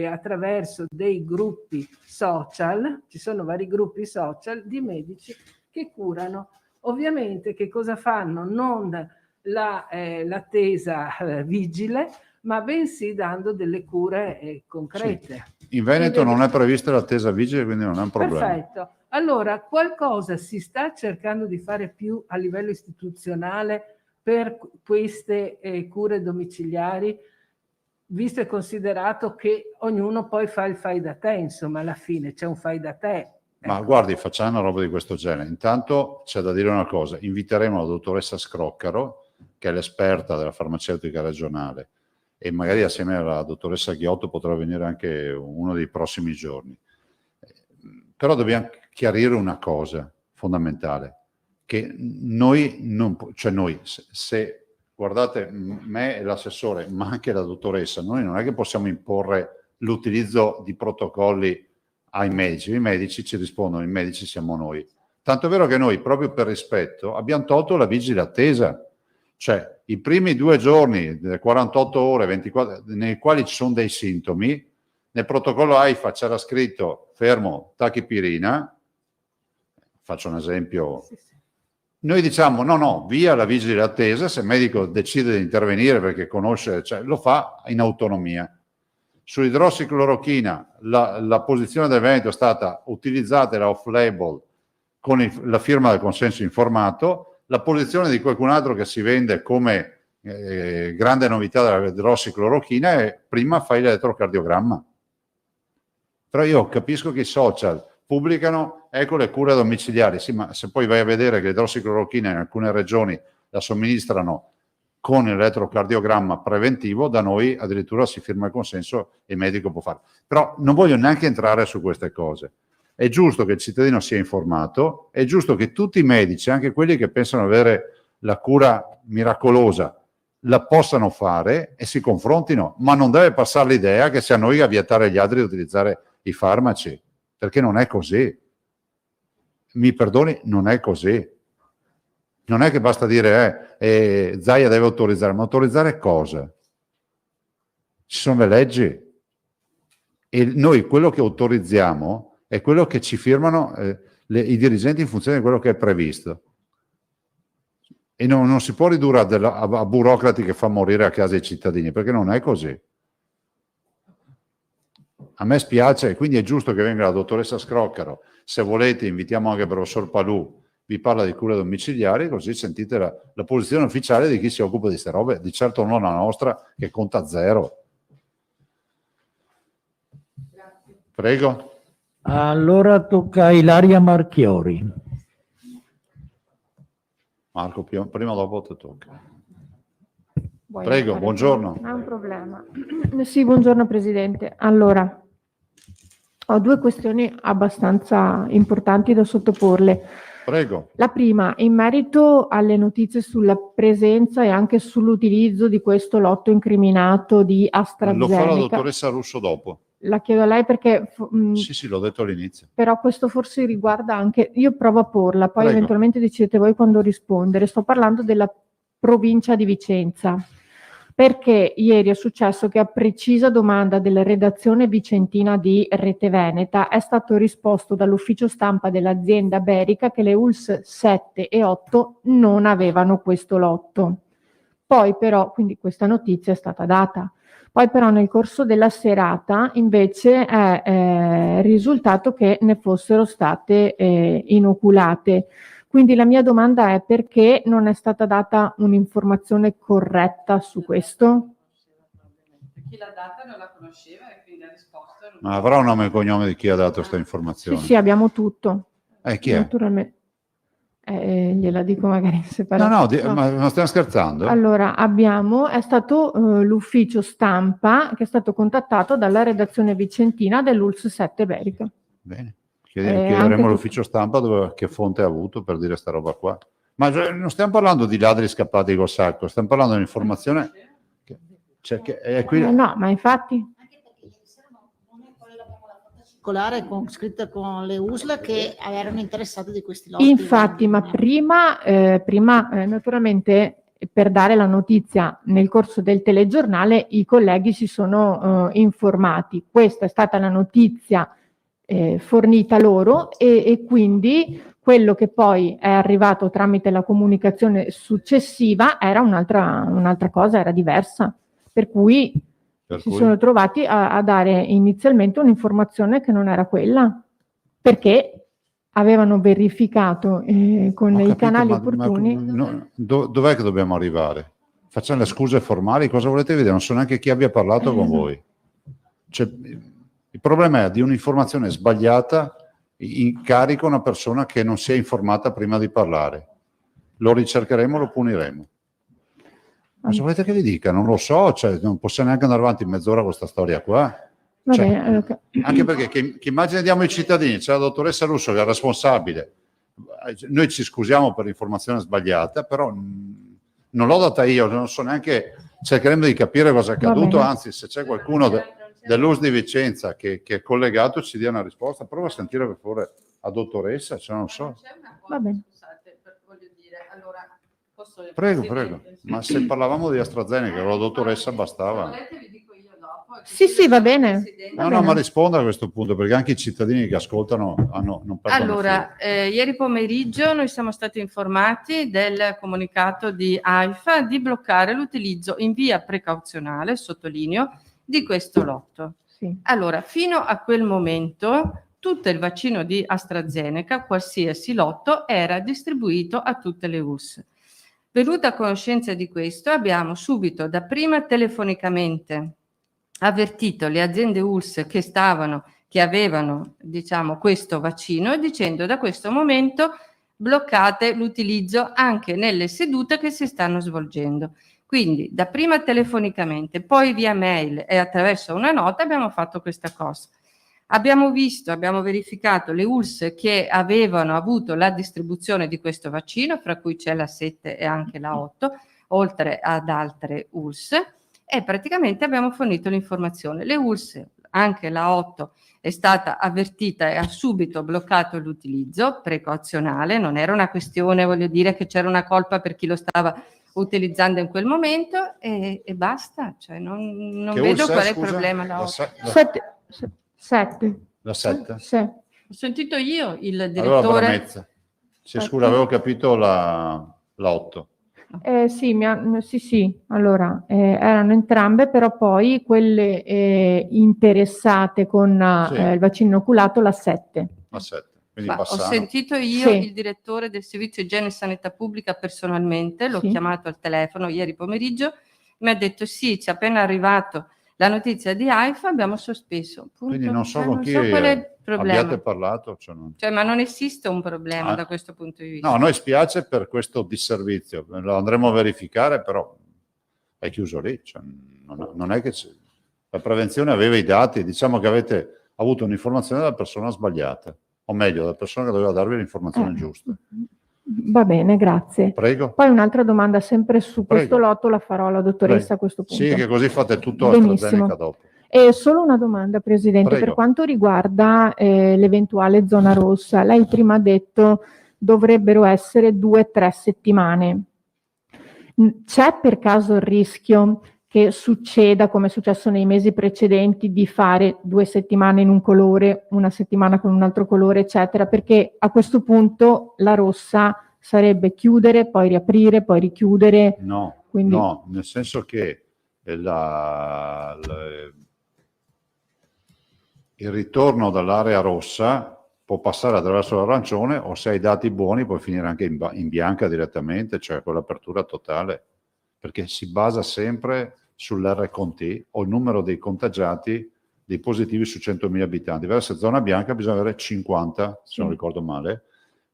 attraverso dei gruppi social, ci sono vari gruppi social di medici che curano. Ovviamente che cosa fanno? Non l'attesa vigile, ma bensì dando delle cure concrete. Sì. In Veneto non è prevista l'attesa vigile, quindi non è un problema. Perfetto. Allora, qualcosa si sta cercando di fare più a livello istituzionale per queste cure domiciliari, visto e considerato che ognuno poi fa il fai da te, insomma, alla fine c'è un fai da te. Ma guardi, facciamo una roba di questo genere. Intanto c'è da dire una cosa, inviteremo la dottoressa Scroccaro, che è l'esperta della farmaceutica regionale, e magari assieme alla dottoressa Ghiotto potrà venire anche uno dei prossimi giorni. Però dobbiamo chiarire una cosa fondamentale, che se guardate me e l'assessore, ma anche la dottoressa, noi non è che possiamo imporre l'utilizzo di protocolli ai medici, i medici ci rispondono, i medici siamo noi. Tanto è vero che noi, proprio per rispetto, abbiamo tolto la vigile attesa, cioè i primi 2 giorni, 48 ore, 24, nei quali ci sono dei sintomi, nel protocollo AIFA c'era scritto fermo, tachipirina, faccio un esempio, noi diciamo no, via la vigile attesa, se il medico decide di intervenire perché conosce, cioè, lo fa in autonomia. Sull'idrossiclorochina la posizione del Veneto è stata utilizzata, era off-label, con la firma del consenso informato. La posizione di qualcun altro che si vende come grande novità dell'idrossiclorochina è prima fai l'elettrocardiogramma. Però io capisco che i social pubblicano, ecco le cure domiciliari, sì, ma se poi vai a vedere che l'idrossiclorochina in alcune regioni la somministrano con l'elettrocardiogramma preventivo, da noi addirittura si firma il consenso e il medico può farlo. Però non voglio neanche entrare su queste cose. È giusto che il cittadino sia informato, è giusto che tutti i medici, anche quelli che pensano avere la cura miracolosa, la possano fare e si confrontino, ma non deve passare l'idea che sia noi a vietare agli altri di utilizzare i farmaci, perché non è così. Mi perdoni, non è così. Non è che basta dire Zaia deve autorizzare, ma autorizzare cosa? Ci sono le leggi e noi quello che autorizziamo è quello che ci firmano i dirigenti in funzione di quello che è previsto. E non si può ridurre a burocrati che fa morire a casa i cittadini, perché non è così. A me spiace, e quindi è giusto che venga la dottoressa Scroccaro. Se volete invitiamo anche il professor Palù, vi parla di cure domiciliari, così sentite la posizione ufficiale di chi si occupa di queste robe, di certo non la nostra che conta 0. Prego. Allora tocca a Ilaria Marchiori. Marco, prima o dopo ti tocca. Vuoi Prego, fare- buongiorno. Non è un problema. Sì, buongiorno Presidente. Allora, ho 2 questioni abbastanza importanti da sottoporle. Prego. La prima, in merito alle notizie sulla presenza e anche sull'utilizzo di questo lotto incriminato di Lo AstraZeneca. fa la dottoressa Russo dopo. La chiedo a lei perché Sì, l'ho detto all'inizio. però questo forse riguarda anche, io provo a porla, poi Prego. eventualmente decidete voi quando rispondere. Sto parlando della provincia di Vicenza, perché ieri è successo che a precisa domanda della redazione vicentina di Rete Veneta è stato risposto dall'ufficio stampa dell'azienda Berica che le ULSS 7 e 8 non avevano questo lotto. Poi però, quindi questa notizia è stata data. Poi però nel corso della serata invece è risultato che ne fossero state inoculate. Quindi la mia domanda è: perché non è stata data un'informazione corretta su questo? Chi l'ha data non la conosceva e quindi la risposta non Ma avrà un nome e cognome di chi ha dato questa Sì, informazione? sì, abbiamo tutto. Chi è? Naturalmente. Gliela dico magari in separato. No, ma stiamo scherzando? Allora, è stato l'ufficio stampa che è stato contattato dalla redazione vicentina dell'ULSS 7 Berica. Bene. anche Chiederemo tu- all'ufficio stampa che fonte ha avuto per dire sta roba qua. Ma non stiamo parlando di ladri scappati col sacco, stiamo parlando di un'informazione che è qui. No, ma infatti. Anche perché ieri sera non è quella la circolare scritta con le USL che erano interessate di questi lotti. Infatti, ma prima naturalmente per dare la notizia nel corso del telegiornale i colleghi si sono informati. Questa è stata la notizia fornita loro e quindi quello che poi è arrivato tramite la comunicazione successiva era un'altra cosa, era diversa. Per cui si sono trovati a dare inizialmente un'informazione che non era quella, perché avevano verificato con i canali opportuni. Dov'è che dobbiamo arrivare? Facciamo le scuse formali, cosa volete vedere? Non so neanche chi abbia parlato con voi. Cioè, il problema è di un'informazione sbagliata incarica una persona che non si è informata prima di parlare. Lo ricercheremo, lo puniremo. Cosa volete che vi dica? Non lo so, cioè, non possiamo neanche andare avanti mezz'ora con questa storia qua. Va Cioè, bene, anche perché che immagine diamo ai cittadini? C'è la dottoressa Russo che è responsabile. Noi ci scusiamo per l'informazione sbagliata, però non l'ho data io, non so neanche, cercheremo di capire cosa è accaduto, bene. anzi se c'è qualcuno... Non dell'US di Vicenza che è collegato ci dia una risposta. Prova a sentire per favore la dottoressa, cioè non so. C'è una cosa, Va bene. scusate, voglio dire, allora, posso... Prego, Presidente, prego. Ma se parlavamo di AstraZeneca, con la dottoressa Se bastava. volete vi dico io dopo. Sì, va bene. No, no, ma risponda a questo punto, perché anche i cittadini che ascoltano non perdono Allora, ieri pomeriggio noi siamo stati informati del comunicato di AIFA di bloccare l'utilizzo in via precauzionale, sottolineo, di questo lotto. Sì. Allora, fino a quel momento tutto il vaccino di AstraZeneca, qualsiasi lotto, era distribuito a tutte le US. Venuta a conoscenza di questo, abbiamo subito, dapprima telefonicamente, avvertito le aziende ULSS che avevano, diciamo, questo vaccino, dicendo da questo momento bloccate l'utilizzo anche nelle sedute che si stanno svolgendo. Quindi dapprima telefonicamente, poi via mail e attraverso una nota abbiamo fatto questa cosa. Abbiamo verificato le ULSS che avevano avuto la distribuzione di questo vaccino, fra cui c'è la 7 e anche la 8, oltre ad altre ULSS, e praticamente abbiamo fornito l'informazione. Le ULSS, anche la 8, è stata avvertita e ha subito bloccato l'utilizzo precauzionale, non era una questione, voglio dire, che c'era una colpa per chi lo stava utilizzando in quel momento e basta, cioè non Che vedo ULSS è, qual è il scusa? problema. La 8. 7. La 7? Sì. Ho sentito io il Allora direttore. Bramezza. Sì, scusa, avevo capito la 8. Sì, allora erano entrambe, però poi quelle interessate con Sì. il vaccino inoculato, la 7. La 7. Quindi Ma ho Bassano. sentito io Sì. il direttore del servizio igiene e sanità pubblica personalmente, l'ho Sì. chiamato al telefono ieri pomeriggio, mi ha detto sì, ci è appena arrivato la notizia di AIFA, abbiamo sospeso. Punto. Quindi non so Cioè, con non chi so qual è il problema. abbiate parlato. Cioè, ma non esiste un problema Ah. da questo punto di vista. No, a noi spiace per questo disservizio, lo andremo a verificare, però è chiuso lì. Cioè, non è che la prevenzione aveva i dati, diciamo che avete avuto un'informazione dalla persona sbagliata, o meglio, dalla persona che doveva darvi l'informazione giusta. Va bene, grazie. Prego. Poi un'altra domanda sempre su questo Prego. lotto la farò alla dottoressa Prego. a questo punto. Sì, che così fate tutto Benissimo. AstraZeneca dopo. E solo una domanda, Presidente, Prego. per quanto riguarda l'eventuale zona rossa. Lei prima ha detto dovrebbero essere 2-3 settimane. C'è per caso il rischio che succeda, come è successo nei mesi precedenti, di fare 2 settimane in un colore, una settimana con un altro colore, eccetera? Perché a questo punto la rossa sarebbe chiudere, poi riaprire, poi richiudere. No, Quindi- no, nel senso che il ritorno dall'area rossa può passare attraverso l'arancione, o se hai dati buoni puoi finire anche in bianca direttamente, cioè con l'apertura totale, perché si basa sempre sull'R-T o il numero dei contagiati, dei positivi su 100.000 abitanti. Verso zona bianca bisogna avere 50, se non ricordo male,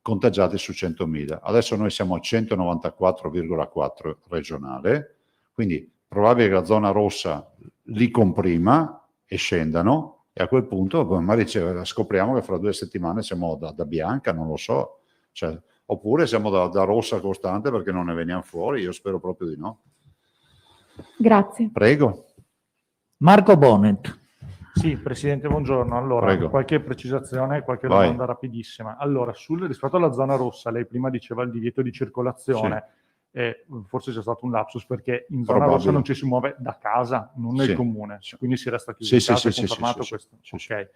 contagiati su 100.000. Adesso noi siamo a 194,4 regionale, quindi probabile che la zona rossa li comprima e scendano, e a quel punto magari scopriamo che fra 2 settimane siamo da bianca, non lo so, cioè, oppure siamo da rossa costante perché non ne veniamo fuori, io spero proprio di no. Grazie. Prego. Marco Bonet. Sì, Presidente, buongiorno. Allora, Prego. qualche precisazione, qualche Vai. domanda rapidissima. Allora, rispetto alla zona rossa, lei prima diceva il divieto di circolazione, forse c'è stato un lapsus perché in zona Probabile. rossa non ci si muove da casa, non nel Sì. comune, Sì. quindi si resta chiusi Sì, in casa, sì, è confermato sì, questo? sì, sì. Ok.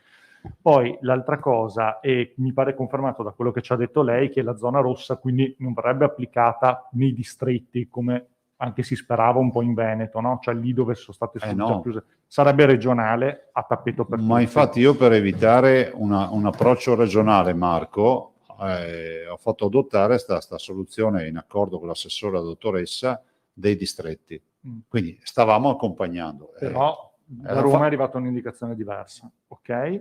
Poi l'altra cosa, e mi pare confermato da quello che ci ha detto lei, che la zona rossa quindi non verrebbe applicata nei distretti come anche si sperava un po' in Veneto, no? Cioè lì dove sono state no. già chiuse. Sarebbe regionale a tappeto per Ma tutti. infatti io per evitare un approccio regionale, Marco, ho fatto adottare sta soluzione in accordo con l'assessore, la dottoressa, dei distretti. Quindi stavamo accompagnando. Però da era Roma fa- è arrivata un'indicazione diversa, ok?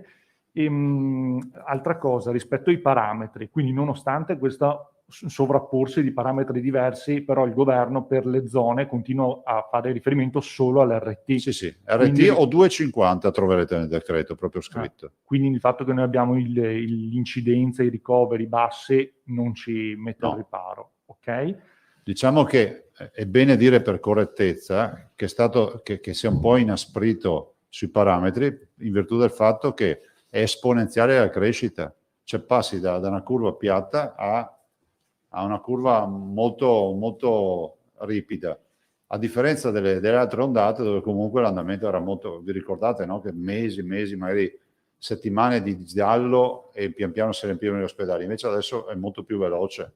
Altra cosa, rispetto ai parametri, quindi nonostante questo sovrapporsi di parametri diversi, però il governo per le zone continua a fare riferimento solo all'RT. Sì, sì, RT Quindi- o 2,50 troverete nel decreto, proprio scritto. Quindi il fatto che noi abbiamo l'incidenza, i ricoveri bassi non ci mette al No. riparo, ok? Diciamo che è bene dire per correttezza che si è un po' inasprito sui parametri in virtù del fatto che è esponenziale la crescita, cioè passi da una curva piatta a una curva molto, molto ripida, a differenza delle altre ondate dove comunque l'andamento era molto, vi ricordate, no? Che mesi, magari settimane di giallo e pian piano si riempivano gli ospedali, invece adesso è molto più veloce.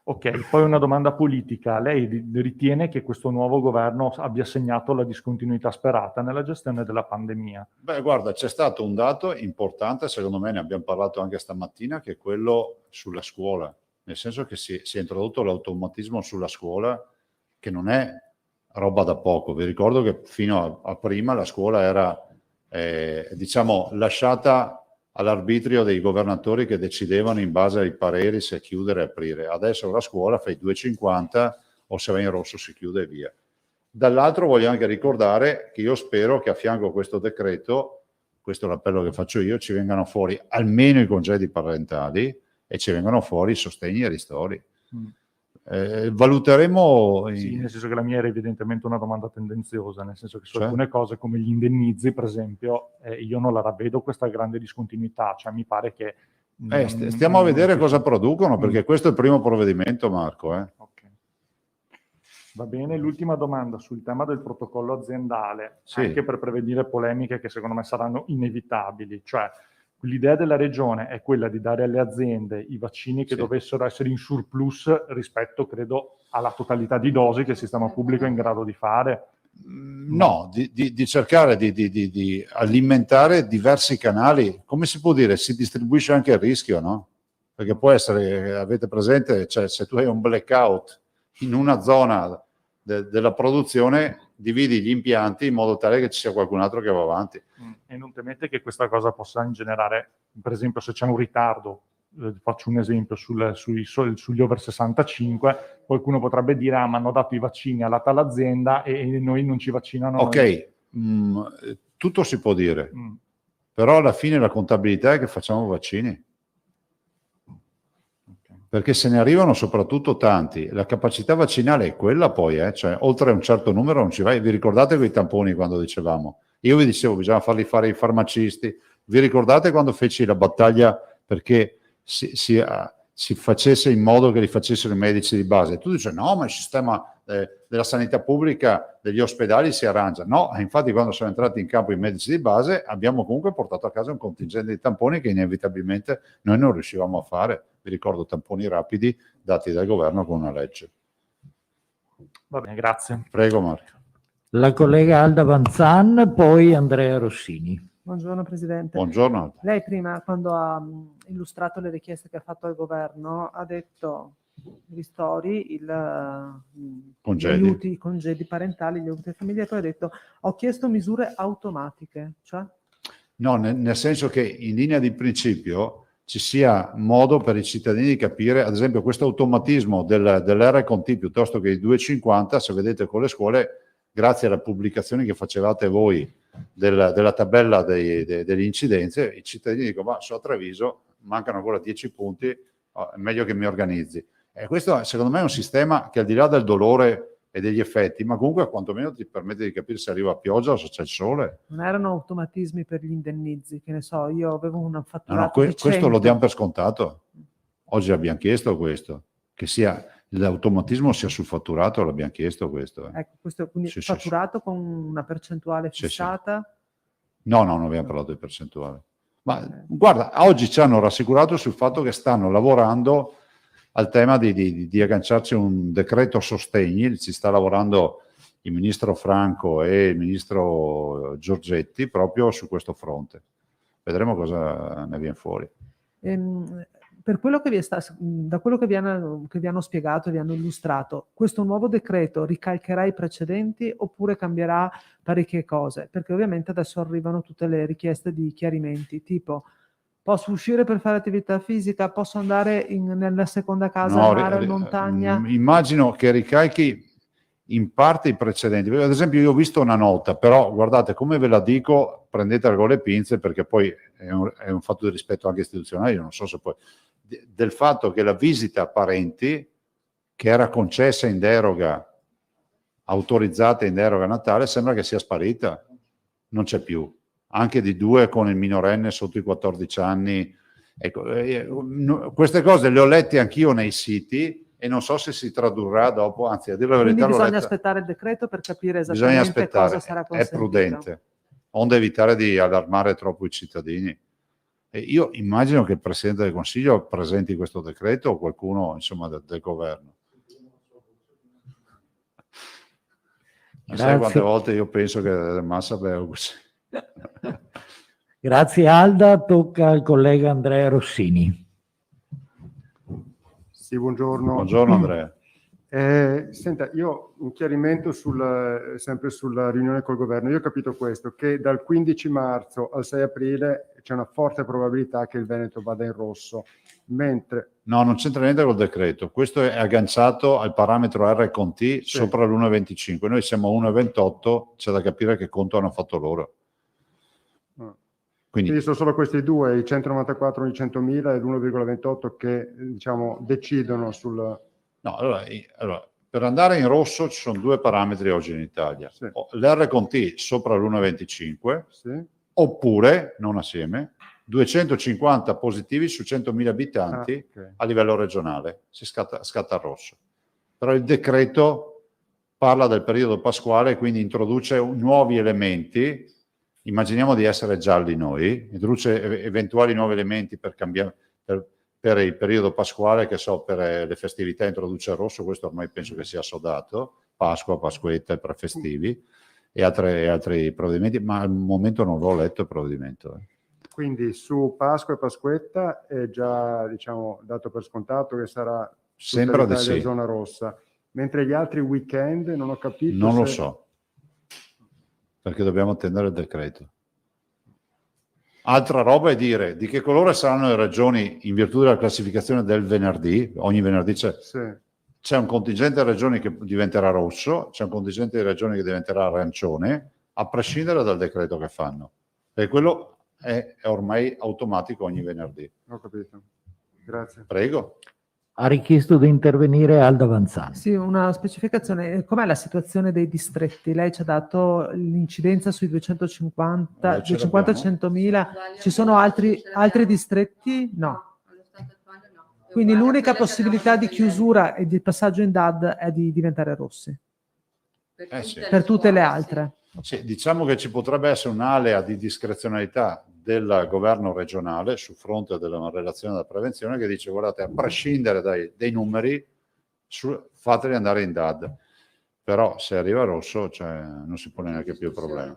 Ok, poi una domanda politica. Lei ritiene che questo nuovo governo abbia segnato la discontinuità sperata nella gestione della pandemia? Beh, guarda, c'è stato un dato importante, secondo me ne abbiamo parlato anche stamattina, che è quello sulla scuola, nel senso che si è introdotto l'automatismo sulla scuola, che non è roba da poco. Vi ricordo che fino a prima la scuola era, diciamo, lasciata all'arbitrio dei governatori che decidevano in base ai pareri se chiudere e aprire. Adesso la scuola fai 2,50 o se va in rosso si chiude e via. Dall'altro voglio anche ricordare che io spero che a fianco a questo decreto, questo è l'appello che faccio io, ci vengano fuori almeno i congedi parentali e ci vengano fuori i sostegni e i ristori. Valuteremo... Sì, nel senso che la mia era evidentemente una domanda tendenziosa, nel senso che su Cioè? alcune cose come gli indennizi, per esempio, io non la ravvedo questa grande discontinuità, cioè mi pare che... stiamo a vedere cosa producono, perché questo è il primo provvedimento, Marco. Ok. Va bene, l'ultima domanda sul tema del protocollo aziendale, Sì. anche per prevenire polemiche che secondo me saranno inevitabili, cioè l'idea della regione è quella di dare alle aziende i vaccini che Sì. dovessero essere in surplus rispetto, credo, alla totalità di dosi che il sistema pubblico è in grado di fare. No, di cercare di alimentare diversi canali. Come si può dire? Si distribuisce anche il rischio, no? Perché può essere, avete presente, cioè, se tu hai un blackout in una zona della produzione, dividi gli impianti in modo tale che ci sia qualcun altro che va avanti. E non temete che questa cosa possa ingenerare, per esempio, se c'è un ritardo, faccio un esempio, sugli over 65, qualcuno potrebbe dire, ma hanno dato i vaccini alla tal azienda e noi non ci vaccinano. Ok, tutto si può dire, però alla fine la contabilità è che facciamo vaccini. Perché se ne arrivano soprattutto tanti. La capacità vaccinale è quella poi, cioè oltre a un certo numero non ci vai. Vi ricordate quei tamponi quando dicevamo? Io vi dicevo bisogna farli fare i farmacisti. Vi ricordate quando feci la battaglia perché si facesse in modo che li facessero i medici di base? Tu dici no, ma il sistema della sanità pubblica, degli ospedali si arrangia. No, infatti quando sono entrati in campo i medici di base abbiamo comunque portato a casa un contingente di tamponi che inevitabilmente noi non riuscivamo a fare. Vi ricordo tamponi rapidi dati dal governo con una legge. Va bene, grazie. Prego Marco. La collega Alda Vanzan, poi Andrea Rossini. Buongiorno Presidente. Buongiorno Alda. Lei prima, quando ha illustrato le richieste che ha fatto al governo, ha detto ristori, gli aiuti, i congedi parentali, gli aiuti familiari, poi ha detto ho chiesto misure automatiche, cioè? No, nel senso che in linea di principio ci sia modo per i cittadini di capire, ad esempio questo automatismo dell'RConT piuttosto che i 2,50, se vedete con le scuole, grazie alle pubblicazioni che facevate voi della tabella delle incidenze, i cittadini dicono, ma so a Treviso, mancano ancora 10 punti, è meglio che mi organizzi. E questo secondo me è un sistema che al di là del dolore e degli effetti, ma comunque quantomeno ti permette di capire se arriva pioggia o se c'è il sole. Non erano automatismi per gli indennizi, che ne so, io avevo una fatturato No, di questo 100. lo diamo per scontato. Oggi abbiamo chiesto questo, che sia l'automatismo sia sul fatturato, l'abbiamo chiesto questo. Ecco, questo quindi Sì, fatturato con una percentuale fissata? No, non abbiamo parlato di percentuale. Ma guarda, oggi ci hanno rassicurato sul fatto che stanno lavorando al tema di agganciarci un decreto sostegni, ci sta lavorando il ministro Franco e il ministro Giorgetti proprio su questo fronte. Vedremo cosa ne viene fuori. Per quello che da quello che vi hanno spiegato, vi hanno illustrato, questo nuovo decreto ricalcherà i precedenti oppure cambierà parecchie cose? Perché ovviamente adesso arrivano tutte le richieste di chiarimenti, tipo posso uscire per fare attività fisica, posso andare nella seconda casa al mare o in montagna? Immagino che ricalchi in parte i precedenti. Ad esempio io ho visto una nota, però guardate, come ve la dico, prendetela con le pinze perché poi è un fatto di rispetto anche istituzionale, io non so se poi... del fatto che la visita a parenti, che era concessa in deroga autorizzate in deroga a Natale sembra che sia sparita, non c'è più. Anche di 2 con il minorenne sotto i 14 anni. Ecco, queste cose le ho lette anch'io nei siti e non so se si tradurrà dopo, anzi a dire la Quindi verità bisogna aspettare il decreto per capire bisogna esattamente aspettare, cosa sarà è consentito. prudente, onde evitare di allarmare troppo i cittadini. E io immagino che il Presidente del Consiglio presenti questo decreto o qualcuno insomma del governo. Non sai quante volte io penso che massa bevo così. Grazie Alda, tocca al collega Andrea Rossini. Sì, buongiorno. Buongiorno Andrea. Senta, io un chiarimento sempre sulla riunione col governo. Io ho capito questo, che dal 15 marzo al 6 aprile c'è una forte probabilità che il Veneto vada in rosso, mentre... No, non c'entra niente col decreto. Questo è agganciato al parametro R con T sopra l'1,25. Noi siamo a 1,28, c'è da capire che conto hanno fatto loro. Quindi sono solo questi due, i 194 di 100.000 e l'1,28 che diciamo decidono sul... No, allora, per andare in rosso ci sono 2 parametri oggi in Italia. Sì. L'R con T sopra l'1,25 Sì. oppure, non assieme, 250 positivi su 100.000 abitanti a livello regionale. Si scatta il rosso. Però il decreto parla del periodo pasquale e quindi introduce nuovi elementi. Immaginiamo di essere gialli noi, introduce eventuali nuovi elementi per cambiare per il periodo pasquale, che so, per le festività introduce il rosso, questo ormai penso che sia assodato, Pasqua, Pasquetta, i prefestivi e altri provvedimenti, ma al momento non l'ho letto il provvedimento. Quindi su Pasqua e Pasquetta è già diciamo dato per scontato che sarà Sembra di l'Italia sì. zona rossa, mentre gli altri weekend non ho capito. Non lo so, perché dobbiamo attendere il decreto. Altra roba è dire di che colore saranno le regioni in virtù della classificazione del venerdì. Ogni venerdì c'è un contingente di regioni che diventerà rosso, c'è un contingente di regioni che diventerà arancione, a prescindere dal decreto che fanno. E quello è ormai automatico ogni venerdì. Ho capito. Grazie. Prego. Ha richiesto di intervenire Alda Vanzani. Sì, una specificazione. Com'è la situazione dei distretti? Lei ci ha dato l'incidenza sui 250, 100.000. Ci sono altri distretti? No. Quindi l'unica possibilità di chiusura e di passaggio in DAD è di diventare rossi. Sì. Per tutte le altre. Sì, diciamo che ci potrebbe essere un'alea di discrezionalità del governo regionale sul fronte della relazione della prevenzione che dice guardate, a prescindere dai numeri fateli andare in DAD, però se arriva rosso non si pone neanche più il problema.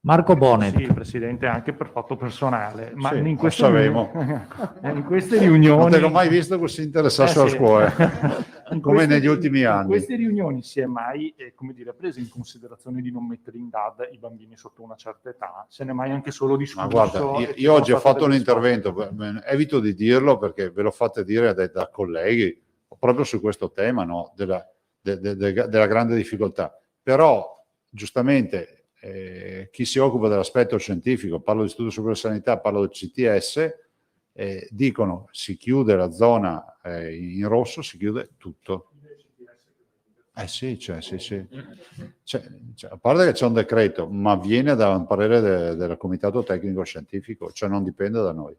Marco Bonet. Sì, Presidente, anche per fatto personale. Ma sì, in queste in queste riunioni... Non te l'ho mai visto così interessato alla scuola, come negli ultimi anni. In queste riunioni si è mai, come dire, preso in considerazione di non mettere in DAD i bambini sotto una certa età? Se ne è mai anche solo discusso? Ma guarda, io oggi ho fatto un intervento, evito di dirlo perché ve l'ho fatto dire da colleghi, proprio su questo tema, no? della grande difficoltà. Però, giustamente... chi si occupa dell'aspetto scientifico, parlo di Istituto Superiore di Sanità, parlo del CTS, dicono si chiude la zona in rosso, si chiude tutto. Sì. A parte che c'è un decreto, ma viene da un parere del Comitato Tecnico Scientifico, cioè non dipende da noi.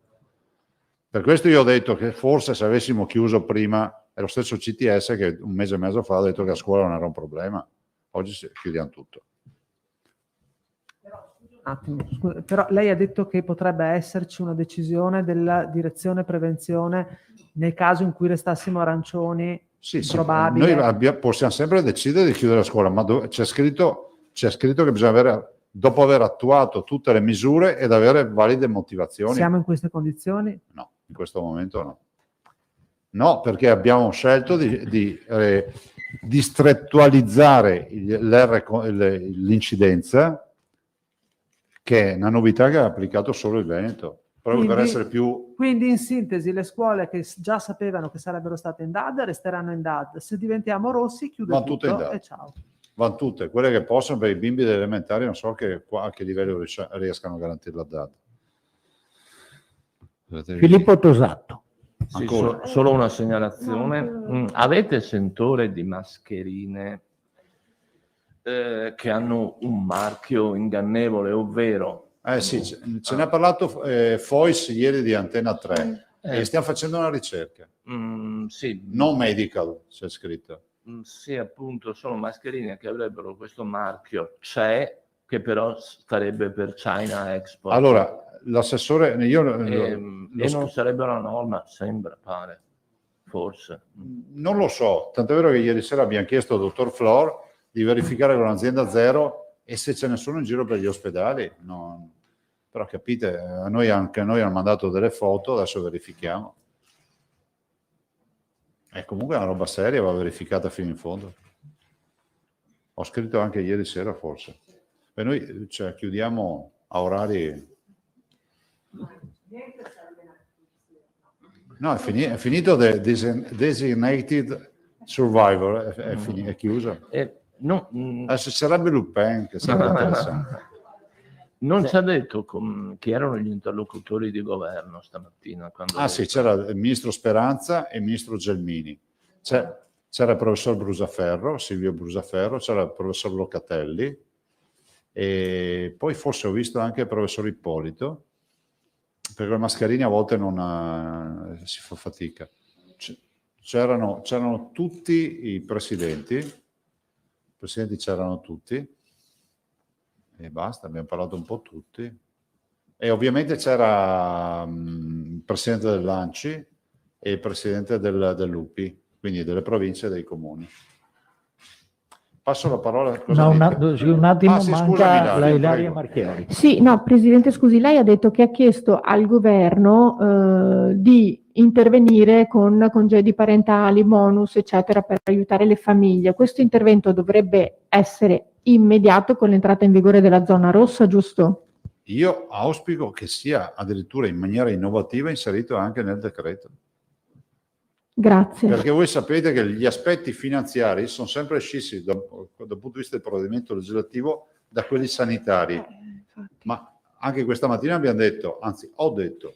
Per questo io ho detto che forse se avessimo chiuso prima, è lo stesso CTS che un mese e mezzo fa ha detto che a scuola non era un problema, oggi chiudiamo tutto. Però lei ha detto che potrebbe esserci una decisione della direzione prevenzione nel caso in cui restassimo arancioni. Sì, probabile. Noi possiamo sempre decidere di chiudere la scuola, ma c'è scritto che bisogna avere, dopo aver attuato tutte le misure ed avere valide motivazioni. Siamo in queste condizioni? No, in questo momento no. No, perché abbiamo scelto di distrettualizzare l'incidenza, che è una novità che ha applicato solo il Veneto, proprio per essere più... Quindi in sintesi le scuole che già sapevano che sarebbero state in DAD resteranno in DAD, se diventiamo rossi chiude tutto e ciao. Vanno tutte, quelle che possono per i bimbi delle elementari, non so a che livello riescano a garantire la DAD. Filippo Tosato. Sì, Ancora. solo una segnalazione. Avete sentore di mascherine che hanno un marchio ingannevole, ovvero... Sì, ce ne ha parlato Fois ieri di Antenna 3 e stiamo facendo una ricerca. Sì. Non medical, c'è scritto. Sì, appunto, sono mascherine che avrebbero questo marchio CE, che però starebbe per China Export. Allora, l'assessore... E non sarebbe una norma, sembra, pare, forse. Non lo so, tant'è vero che ieri sera abbiamo chiesto al dottor Flor di verificare con l'azienda Zero e se ce ne sono in giro per gli ospedali. No. Però capite, anche a noi hanno mandato delle foto, adesso verifichiamo. E comunque è una roba seria, va verificata fino in fondo. Ho scritto anche ieri sera forse. Per noi chiudiamo a orari... No, è finito Designated Survivor, è chiuso. No, adesso sarebbe Lupin, che sarebbe interessante. Non ci ha detto chi erano gli interlocutori di governo stamattina? Sì, c'era il ministro Speranza e il ministro Gelmini. C'era il professor Brusaferro, Silvio Brusaferro, c'era il professor Locatelli e poi forse ho visto anche il professor Ippolito, perché le mascherine a volte non si fa fatica. C'erano tutti i presidenti c'erano tutti e basta, abbiamo parlato un po' tutti. E ovviamente c'era il presidente dell'ANCI e il presidente dell'UPI, quindi delle province e dei comuni. Passo la parola. Un attimo, sì, manca scusami, Ilaria Marchiori. Sì, no, Presidente, scusi, lei ha detto che ha chiesto al governo di intervenire con congedi parentali, bonus, eccetera, per aiutare le famiglie. Questo intervento dovrebbe essere immediato con l'entrata in vigore della zona rossa, giusto? Io auspico che sia addirittura in maniera innovativa inserito anche nel decreto. Grazie. Perché voi sapete che gli aspetti finanziari sono sempre scesi dal punto di vista del provvedimento legislativo da quelli sanitari. Ma anche questa mattina abbiamo detto, anzi ho detto,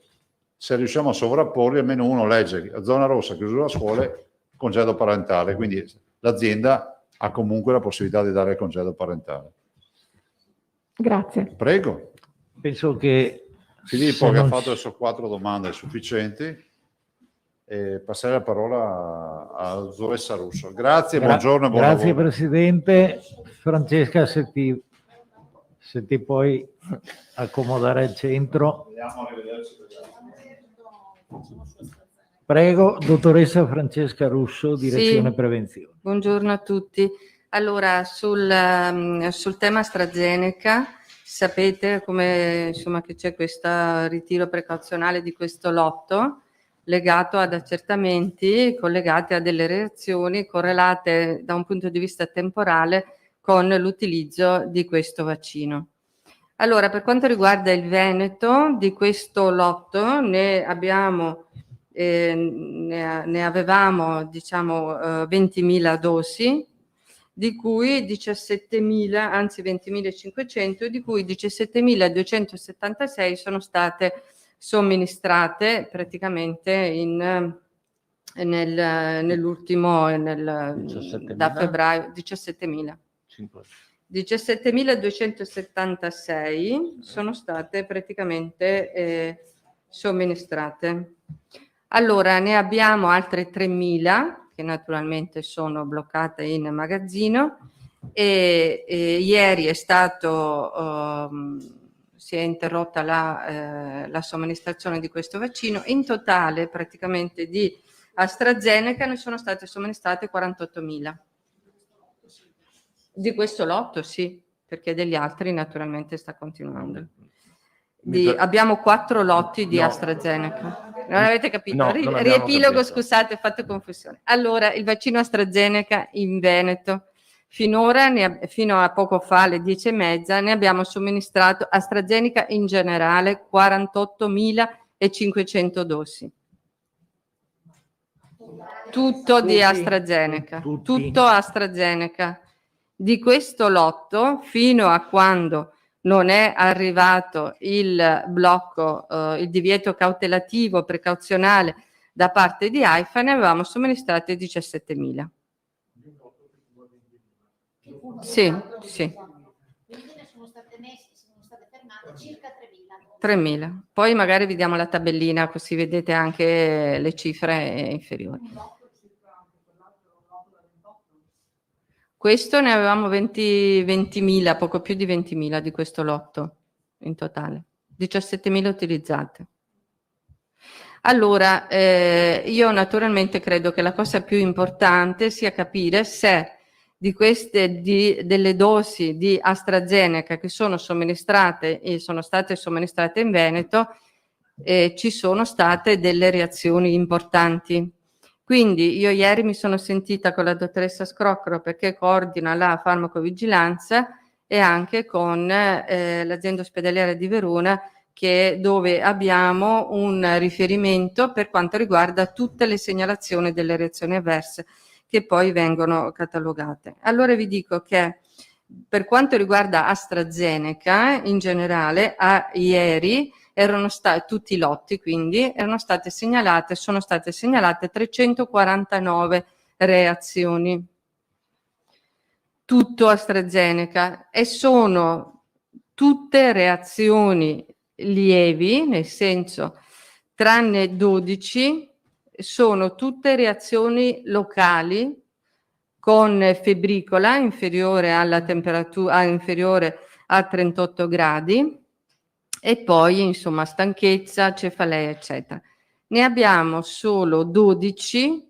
se riusciamo a sovrapporli almeno uno legge zona rossa, chiusura scuole, congedo parentale, quindi l'azienda ha comunque la possibilità di dare il congedo parentale. Grazie. Prego. Penso che Filippo che ha fatto adesso 4 domande sufficienti. E passare la parola a dottoressa Russo. Grazie, buongiorno e buon grazie lavoro. Presidente. Francesca, se ti puoi accomodare al centro. Prego, dottoressa Francesca Russo, Direzione Prevenzione. Buongiorno a tutti. Allora, sul tema AstraZeneca, sapete come insomma che c'è questo ritiro precauzionale di questo lotto legato ad accertamenti collegati a delle reazioni correlate da un punto di vista temporale con l'utilizzo di questo vaccino. Allora, per quanto riguarda il Veneto, di questo lotto ne avevamo diciamo 20.000 dosi, di cui 17.000, anzi 20.500, di cui 17.276 sono state somministrate praticamente nell'ultimo da febbraio. 17.000. 17.276 sono state praticamente somministrate. Allora ne abbiamo altre 3.000 che naturalmente sono bloccate in magazzino e ieri si è interrotta la somministrazione di questo vaccino. In totale praticamente di AstraZeneca ne sono state somministrate 48.000. Di questo lotto sì, perché degli altri naturalmente sta continuando. Abbiamo 4 lotti di AstraZeneca. Non avete capito? No, Riepilogo, scusate, ho fatto confusione. Allora, il vaccino AstraZeneca in Veneto, finora, fino a poco fa, alle 10:30, ne abbiamo somministrato AstraZeneca in generale 48.500 dosi. Tutto di AstraZeneca, tutto AstraZeneca. Di questo lotto, fino a quando non è arrivato il blocco, il divieto cautelativo precauzionale da parte di AIFA ne avevamo somministrate 17.000. Sì, sì. Quindi ne sono state fermate circa 3.000. 3.000. Poi magari vediamo la tabellina così vedete anche le cifre inferiori. Questo ne avevamo 20.000, poco più di 20.000 di questo lotto in totale, 17.000 utilizzate. Allora, io naturalmente credo che la cosa più importante sia capire se delle dosi di AstraZeneca che sono somministrate e sono state somministrate in Veneto, ci sono state delle reazioni importanti. Quindi io ieri mi sono sentita con la dottoressa Scrocro perché coordina la farmacovigilanza e anche con l'azienda ospedaliera di Verona dove abbiamo un riferimento per quanto riguarda tutte le segnalazioni delle reazioni avverse che poi vengono catalogate. Allora vi dico che per quanto riguarda AstraZeneca in generale, ieri erano stati tutti i lotti, quindi sono state segnalate 349 reazioni, tutto AstraZeneca, e sono tutte reazioni lievi, nel senso tranne 12 sono tutte reazioni locali con febbricola inferiore alla temperatura inferiore a 38 gradi e poi insomma stanchezza, cefalea eccetera. Ne abbiamo solo 12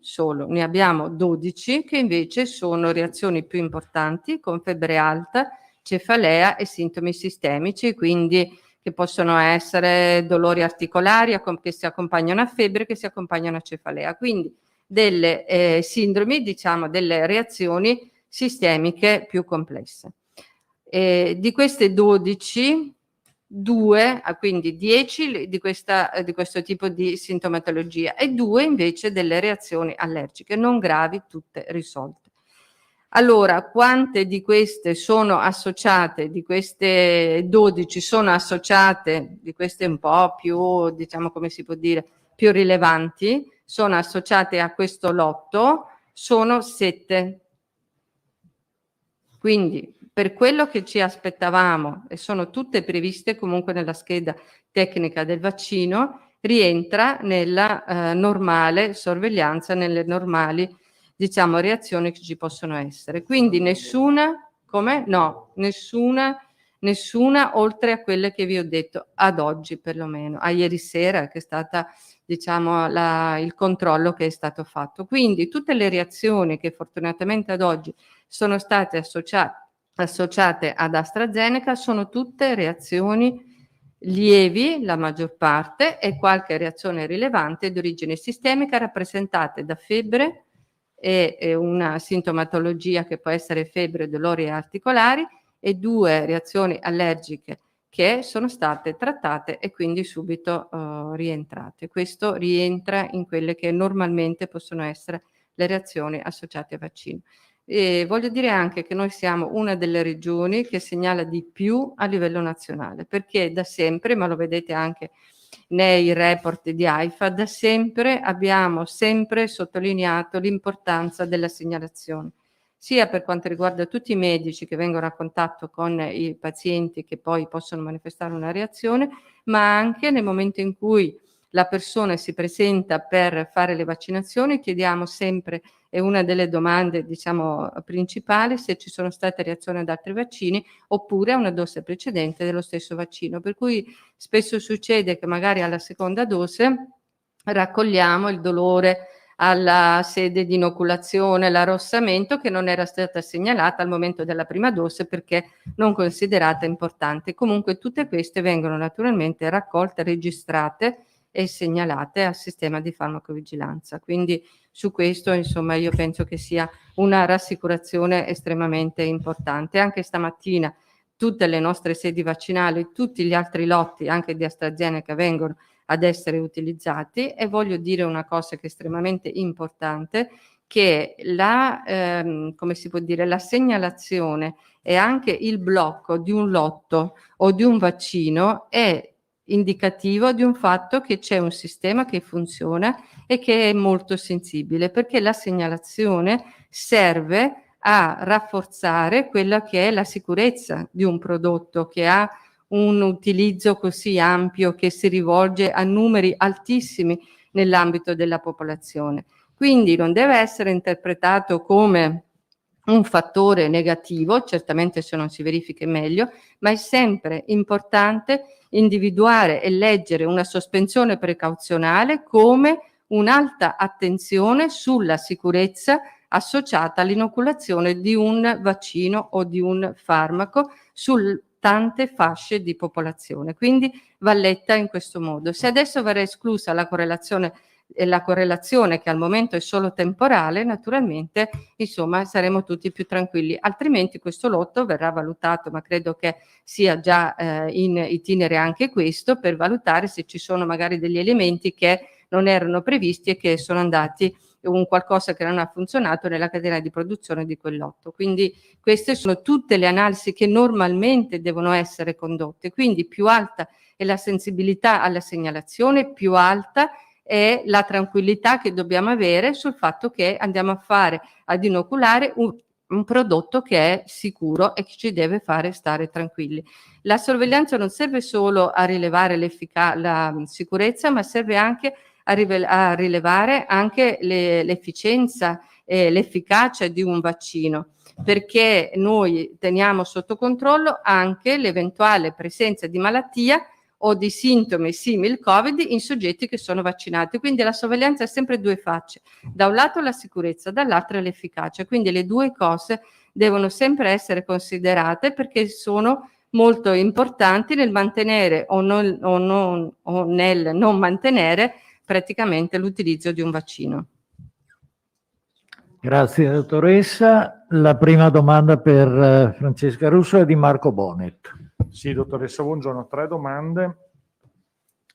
che invece sono reazioni più importanti con febbre alta, cefalea e sintomi sistemici, quindi che possono essere dolori articolari che si accompagnano a febbre, che si accompagnano a cefalea, quindi delle sindromi, diciamo delle reazioni sistemiche più complesse. Di queste 12, 2, quindi 10 di questo tipo di sintomatologia e 2 invece delle reazioni allergiche, non gravi, tutte risolte. Allora, quante di queste sono associate, di queste 12 sono associate, di queste un po' più, diciamo come si può dire, più rilevanti, sono associate a questo lotto, sono 7. Quindi per quello che ci aspettavamo, e sono tutte previste comunque nella scheda tecnica del vaccino, rientra nella normale sorveglianza, nelle normali, diciamo, reazioni che ci possono essere. Quindi nessuna, nessuna oltre a quelle che vi ho detto ad oggi perlomeno, a ieri sera che è stata, diciamo, il controllo che è stato fatto. Quindi tutte le reazioni che fortunatamente ad oggi sono state associate ad AstraZeneca sono tutte reazioni lievi, la maggior parte, e qualche reazione rilevante di origine sistemica rappresentate da febbre e una sintomatologia che può essere febbre, dolori articolari e 2 reazioni allergiche che sono state trattate e quindi subito rientrate. Questo rientra in quelle che normalmente possono essere le reazioni associate ai vaccini. E voglio dire anche che noi siamo una delle regioni che segnala di più a livello nazionale, perché da sempre, ma lo vedete anche nei report di AIFA, da sempre abbiamo sempre sottolineato l'importanza della segnalazione, sia per quanto riguarda tutti i medici che vengono a contatto con i pazienti che poi possono manifestare una reazione, ma anche nel momento in cui la persona si presenta per fare le vaccinazioni, chiediamo sempre, è una delle domande, diciamo, principali, se ci sono state reazioni ad altri vaccini oppure a una dose precedente dello stesso vaccino, per cui spesso succede che magari alla seconda dose raccogliamo il dolore alla sede di inoculazione, l'arrossamento che non era stata segnalata al momento della prima dose perché non considerata importante. Comunque tutte queste vengono naturalmente raccolte, registrate e segnalate al sistema di farmacovigilanza. Quindi su questo, insomma, io penso che sia una rassicurazione estremamente importante. Anche stamattina tutte le nostre sedi vaccinali, tutti gli altri lotti, anche di AstraZeneca, vengono ad essere utilizzati e voglio dire una cosa che è estremamente importante, che come si può dire, la segnalazione e anche il blocco di un lotto o di un vaccino è indicativo di un fatto che c'è un sistema che funziona e che è molto sensibile, perché la segnalazione serve a rafforzare quella che è la sicurezza di un prodotto che ha un utilizzo così ampio, che si rivolge a numeri altissimi nell'ambito della popolazione. Quindi non deve essere interpretato come un fattore negativo, certamente se non si verifica è meglio, ma è sempre importante individuare e leggere una sospensione precauzionale come un'alta attenzione sulla sicurezza associata all'inoculazione di un vaccino o di un farmaco su tante fasce di popolazione. Quindi va letta in questo modo. Se adesso verrà esclusa la correlazione che al momento è solo temporale, naturalmente, insomma, saremo tutti più tranquilli. Altrimenti questo lotto verrà valutato, ma credo che sia già in itinere anche questo, per valutare se ci sono magari degli elementi che non erano previsti e che sono andati un qualcosa che non ha funzionato nella catena di produzione di quel lotto. Quindi queste sono tutte le analisi che normalmente devono essere condotte. Quindi più alta è la sensibilità alla segnalazione, più alta è la tranquillità che dobbiamo avere sul fatto che andiamo ad inoculare un prodotto che è sicuro e che ci deve fare stare tranquilli. La sorveglianza non serve solo a rilevare la sicurezza, ma serve anche a rilevare anche l'efficienza e l'efficacia di un vaccino, perché noi teniamo sotto controllo anche l'eventuale presenza di malattia o di sintomi simili al Covid in soggetti che sono vaccinati. Quindi la sorveglianza ha sempre due facce: da un lato la sicurezza, dall'altro l'efficacia. Quindi le due cose devono sempre essere considerate, perché sono molto importanti nel mantenere o nel non mantenere praticamente l'utilizzo di un vaccino. Grazie dottoressa. La prima domanda per Francesca Russo è di Marco Bonet. Sì, dottoressa, buongiorno. 3 domande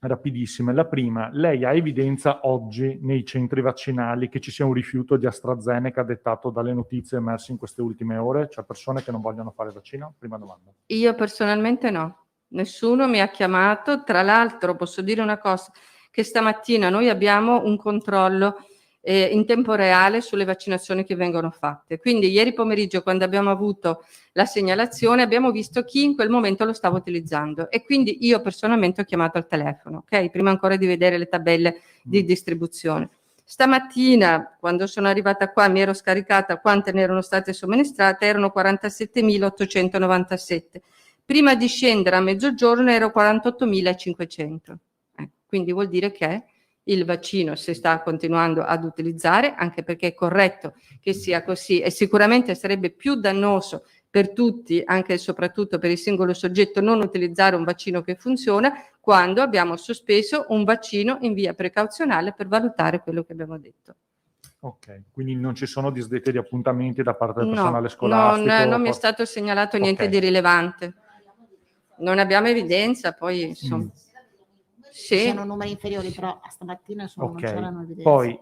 rapidissime. La prima: lei ha evidenza oggi nei centri vaccinali che ci sia un rifiuto di AstraZeneca dettato dalle notizie emerse in queste ultime ore? Cioè persone che non vogliono fare vaccino? Prima domanda. Io personalmente no. Nessuno mi ha chiamato. Tra l'altro posso dire una cosa, che stamattina noi abbiamo un controllo in tempo reale sulle vaccinazioni che vengono fatte. Quindi ieri pomeriggio, quando abbiamo avuto la segnalazione, abbiamo visto chi in quel momento lo stava utilizzando, e quindi io personalmente ho chiamato al telefono, ok? Prima ancora di vedere le tabelle di distribuzione. Stamattina, quando sono arrivata qua, mi ero scaricata quante ne erano state somministrate, erano 47.897. Prima di scendere a mezzogiorno ero 48.500. Quindi vuol dire che il vaccino si sta continuando ad utilizzare, anche perché è corretto che sia così, e sicuramente sarebbe più dannoso per tutti, anche e soprattutto per il singolo soggetto, non utilizzare un vaccino che funziona, quando abbiamo sospeso un vaccino in via precauzionale per valutare quello che abbiamo detto. Ok, quindi non ci sono disdette di appuntamenti da parte del personale scolastico? Non mi è stato segnalato niente di rilevante. Non abbiamo evidenza, poi insomma. Ci sono numeri inferiori, però stamattina non c'erano evidenze. Poi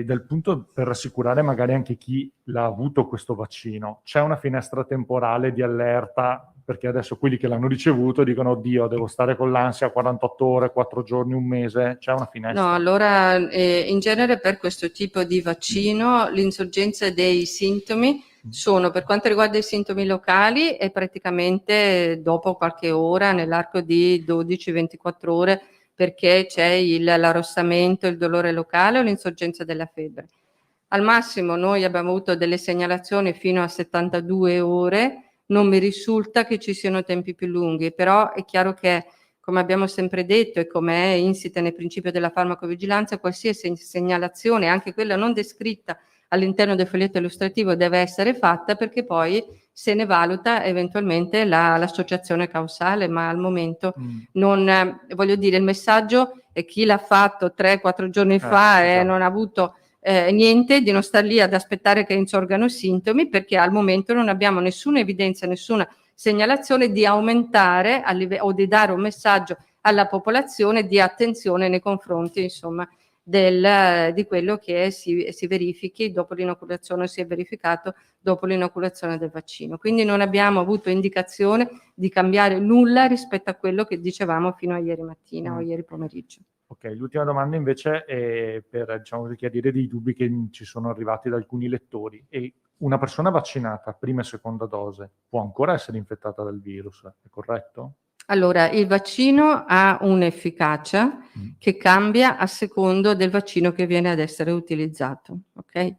dal punto, per rassicurare magari anche chi l'ha avuto questo vaccino, c'è una finestra temporale di allerta? Perché adesso quelli che l'hanno ricevuto dicono: oddio, devo stare con l'ansia 48 ore, 4 giorni, un mese. C'è una finestra? No, allora in genere per questo tipo di vaccino l'insorgenza dei sintomi sono, per quanto riguarda i sintomi locali, è praticamente dopo qualche ora, nell'arco di 12-24 ore, perché c'è l'arrossamento, il dolore locale o l'insorgenza della febbre. Al massimo noi abbiamo avuto delle segnalazioni fino a 72 ore, non mi risulta che ci siano tempi più lunghi, però è chiaro che, come abbiamo sempre detto e come è insita nel principio della farmacovigilanza, qualsiasi segnalazione, anche quella non descritta all'interno del foglietto illustrativo, deve essere fatta, perché poi se ne valuta eventualmente l'associazione causale, ma al momento non, voglio dire, il messaggio è chi l'ha fatto 3-4 giorni fa e non ha avuto niente, di non star lì ad aspettare che insorgano sintomi, perché al momento non abbiamo nessuna evidenza, nessuna segnalazione di aumentare o di dare un messaggio alla popolazione di attenzione nei confronti, insomma, di quello che si verifichi dopo l'inoculazione, si è verificato dopo l'inoculazione del vaccino. Quindi non abbiamo avuto indicazione di cambiare nulla rispetto a quello che dicevamo fino a ieri mattina o ieri pomeriggio. Ok, l'ultima domanda invece è per, diciamo, chiarire dei dubbi che ci sono arrivati da alcuni lettori. E una persona vaccinata, prima e seconda dose, può ancora essere infettata dal virus, è corretto? Allora, il vaccino ha un'efficacia che cambia a secondo del vaccino che viene ad essere utilizzato, ok?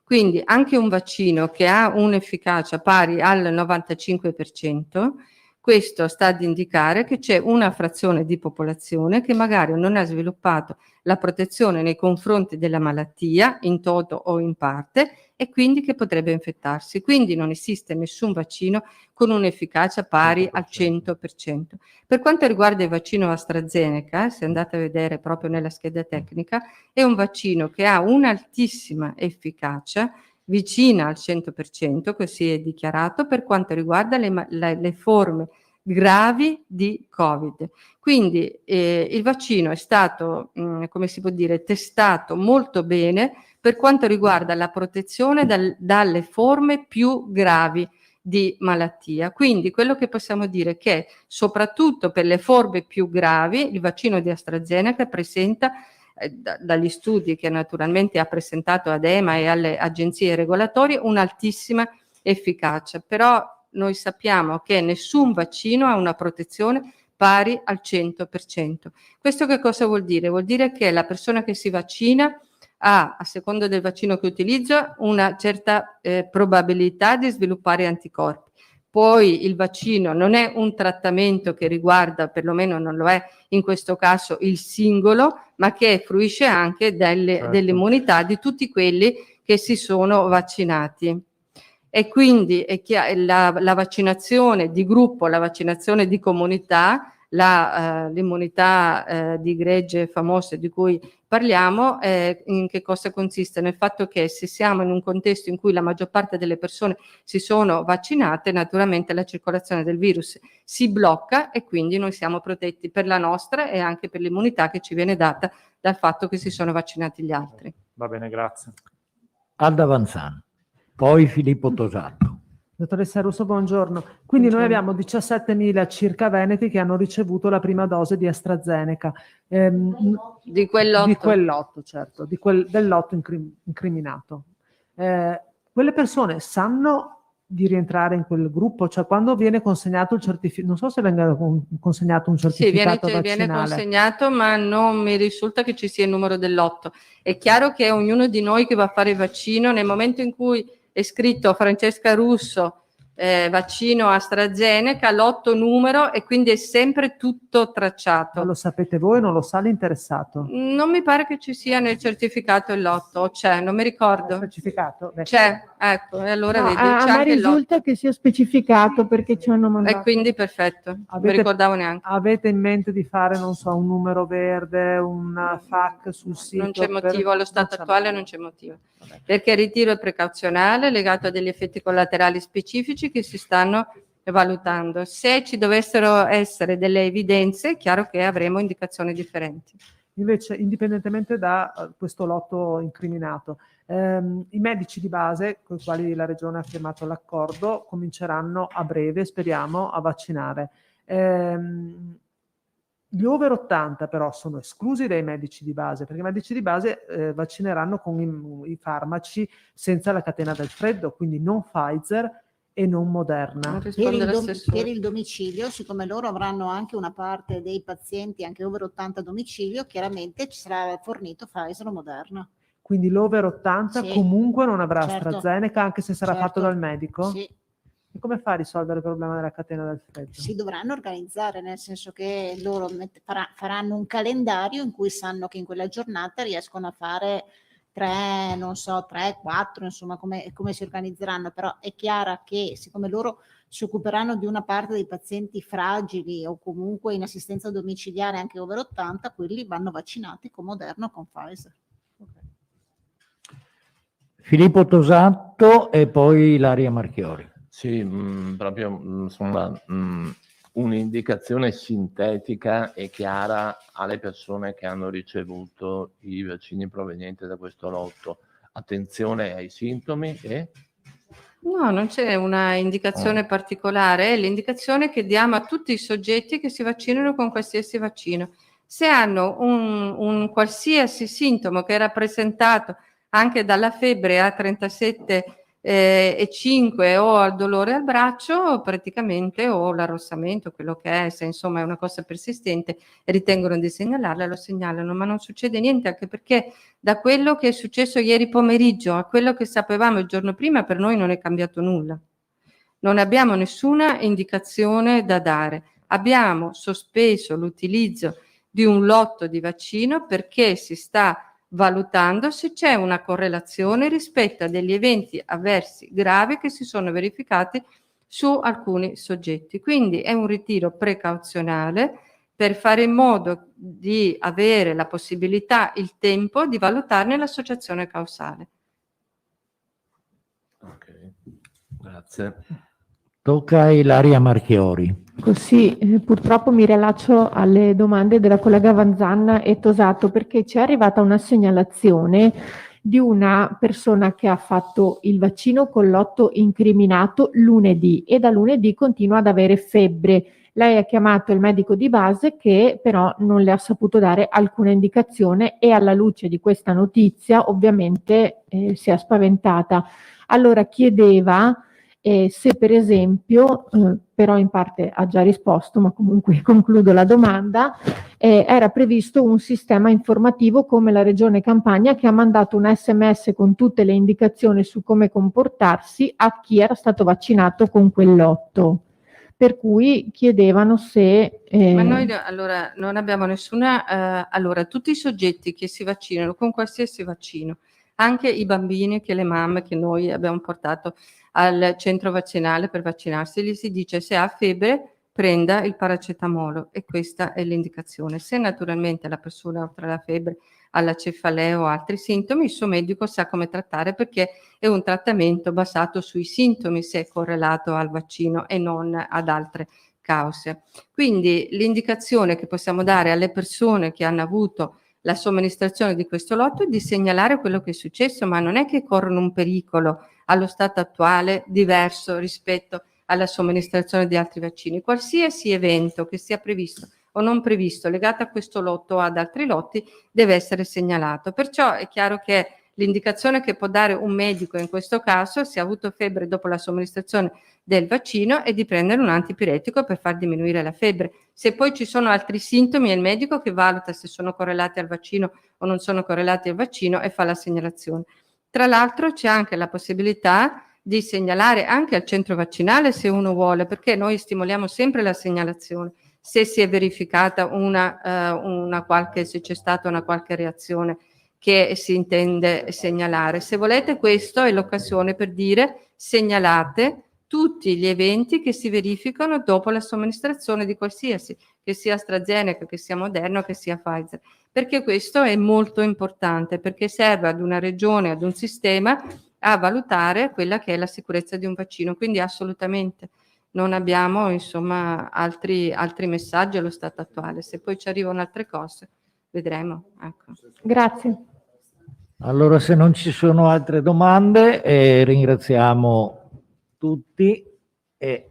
Quindi anche un vaccino che ha un'efficacia pari al 95%, questo sta ad indicare che c'è una frazione di popolazione che magari non ha sviluppato la protezione nei confronti della malattia, in toto o in parte, e quindi che potrebbe infettarsi. Quindi non esiste nessun vaccino con un'efficacia pari al 100%. Per quanto riguarda il vaccino AstraZeneca, se andate a vedere proprio nella scheda tecnica, è un vaccino che ha un'altissima efficacia, vicina al 100%, così è dichiarato, per quanto riguarda le forme gravi di Covid. Quindi il vaccino è stato, come si può dire, testato molto bene per quanto riguarda la protezione dalle forme più gravi di malattia. Quindi quello che possiamo dire è che soprattutto per le forme più gravi il vaccino di AstraZeneca presenta dagli studi che naturalmente ha presentato ad EMA e alle agenzie regolatorie un'altissima efficacia, però noi sappiamo che nessun vaccino ha una protezione pari al 100%. Questo che cosa vuol dire? Vuol dire che la persona che si vaccina ha, a seconda del vaccino che utilizza, una certa probabilità di sviluppare anticorpi. Poi il vaccino non è un trattamento che riguarda, perlomeno non lo è in questo caso, il singolo, ma che fruisce anche dell'immunità di tutti quelli che si sono vaccinati. E quindi la vaccinazione di gruppo, la vaccinazione di comunità, l'immunità di gregge famosa di cui parliamo, in che cosa consiste? Nel fatto che se siamo in un contesto in cui la maggior parte delle persone si sono vaccinate, naturalmente la circolazione del virus si blocca e quindi noi siamo protetti per la nostra e anche per l'immunità che ci viene data dal fatto che si sono vaccinati gli altri. Va bene, grazie. Alda Vanzano, poi Filippo Tosato. Dottoressa Russo, buongiorno. Quindi noi abbiamo 17.000 circa veneti che hanno ricevuto la prima dose di AstraZeneca. Di quell'otto. Di quell'otto, certo, del lotto incriminato. Quelle persone sanno di rientrare in quel gruppo? Cioè quando viene consegnato il certificato, non so se venga consegnato un certificato vaccinale. Sì, viene consegnato, ma non mi risulta che ci sia il numero del lotto. È chiaro che ognuno di noi che va a fare il vaccino, nel momento in cui è scritto Francesca Russo, vaccino AstraZeneca, lotto numero, e quindi è sempre tutto tracciato. Ma lo sapete voi, non lo sa l'interessato? Non mi pare che ci sia nel certificato il lotto, c'è, non mi ricordo. Certificato? Beh. C'è, ecco, e allora No, vedi, a c'è me anche il lotto. risulta che sia specificato perché ci hanno mandato. E quindi perfetto, non mi ricordavo neanche. Avete in mente di fare, non so, un numero verde, un FAQ sul sito? Non c'è motivo, allo stato attuale non c'è motivo. Perché il ritiro è precauzionale, legato a degli effetti collaterali specifici che si stanno valutando. Se ci dovessero essere delle evidenze, è chiaro che avremo indicazioni differenti. Invece, indipendentemente da questo lotto incriminato, i medici di base con i quali la Regione ha firmato l'accordo cominceranno a breve, speriamo, a vaccinare. Gli over 80 però sono esclusi dai medici di base, perché i medici di base vaccineranno con i farmaci senza la catena del freddo, quindi non Pfizer e non Moderna. Per il domicilio, siccome loro avranno anche una parte dei pazienti anche over 80 a domicilio, chiaramente ci sarà fornito Pfizer o Moderna. Quindi l'over 80 Sì, comunque non avrà certo. AstraZeneca, anche se sarà fatto dal medico? Sì. E come fa a risolvere il problema della catena del freddo? Si dovranno organizzare, nel senso che loro faranno un calendario in cui sanno che in quella giornata riescono a fare 3, 4, insomma, come si organizzeranno, però è chiaro che siccome loro si occuperanno di una parte dei pazienti fragili o comunque in assistenza domiciliare anche over 80, quelli vanno vaccinati con Moderna o con Pfizer. Filippo Tosato e poi Ilaria Marchiori. Sì, proprio insomma, un'indicazione sintetica e chiara alle persone che hanno ricevuto i vaccini provenienti da questo lotto. Attenzione ai sintomi e... No, non c'è una indicazione particolare, è l'indicazione che diamo a tutti i soggetti che si vaccinano con qualsiasi vaccino. Se hanno un qualsiasi sintomo che è rappresentato anche dalla febbre a 37,5 o al dolore al braccio, praticamente, o l'arrossamento, quello che è, se insomma è una cosa persistente e ritengono di segnalarla, lo segnalano, ma non succede niente, anche perché da quello che è successo ieri pomeriggio a quello che sapevamo il giorno prima, per noi non è cambiato nulla. Non abbiamo nessuna indicazione da dare. Abbiamo sospeso l'utilizzo di un lotto di vaccino perché si sta valutando se c'è una correlazione rispetto a degli eventi avversi gravi che si sono verificati su alcuni soggetti. Quindi è un ritiro precauzionale per fare in modo di avere la possibilità, il tempo di valutarne l'associazione causale. Ok, grazie. Tocca a Ilaria Marchiori. Così, purtroppo mi rilaccio alle domande della collega Vanzanna e Tosato, perché ci è arrivata una segnalazione di una persona che ha fatto il vaccino con lotto incriminato lunedì e da lunedì continua ad avere febbre. Lei ha chiamato il medico di base che però non le ha saputo dare alcuna indicazione e alla luce di questa notizia ovviamente si è spaventata. Allora chiedeva se per esempio, però in parte ha già risposto, ma comunque concludo la domanda, era previsto un sistema informativo come la Regione Campania che ha mandato un SMS con tutte le indicazioni su come comportarsi a chi era stato vaccinato con quel lotto. Per cui chiedevano se... Ma noi allora non abbiamo nessuna... allora, tutti i soggetti che si vaccinano con qualsiasi vaccino, anche i bambini che le mamme che noi abbiamo portato al centro vaccinale per vaccinarsi, gli si dice se ha febbre prenda il paracetamolo e questa è l'indicazione. Se naturalmente la persona oltre alla febbre ha la cefalea o altri sintomi, il suo medico sa come trattare perché è un trattamento basato sui sintomi se è correlato al vaccino e non ad altre cause. Quindi l'indicazione che possiamo dare alle persone che hanno avuto la somministrazione di questo lotto è di segnalare quello che è successo, ma non è che corrono un pericolo allo stato attuale diverso rispetto alla somministrazione di altri vaccini. Qualsiasi evento che sia previsto o non previsto legato a questo lotto o ad altri lotti deve essere segnalato. Perciò è chiaro che l'indicazione che può dare un medico in questo caso, se ha avuto febbre dopo la somministrazione del vaccino, è di prendere un antipiretico per far diminuire la febbre. Se poi ci sono altri sintomi, è il medico che valuta se sono correlati al vaccino o non sono correlati al vaccino e fa la segnalazione. Tra l'altro c'è anche la possibilità di segnalare anche al centro vaccinale se uno vuole, perché noi stimoliamo sempre la segnalazione. Se si è verificata se c'è stata una qualche reazione che si intende segnalare. Se volete, questa è l'occasione per dire segnalate tutti gli eventi che si verificano dopo la somministrazione di qualsiasi, che sia AstraZeneca, che sia Moderna, che sia Pfizer, perché questo è molto importante, perché serve ad una regione, ad un sistema a valutare quella che è la sicurezza di un vaccino. Quindi assolutamente non abbiamo insomma altri messaggi allo stato attuale. Se poi ci arrivano altre cose vedremo. Ecco. Grazie. Allora, se non ci sono altre domande, ringraziamo tutti e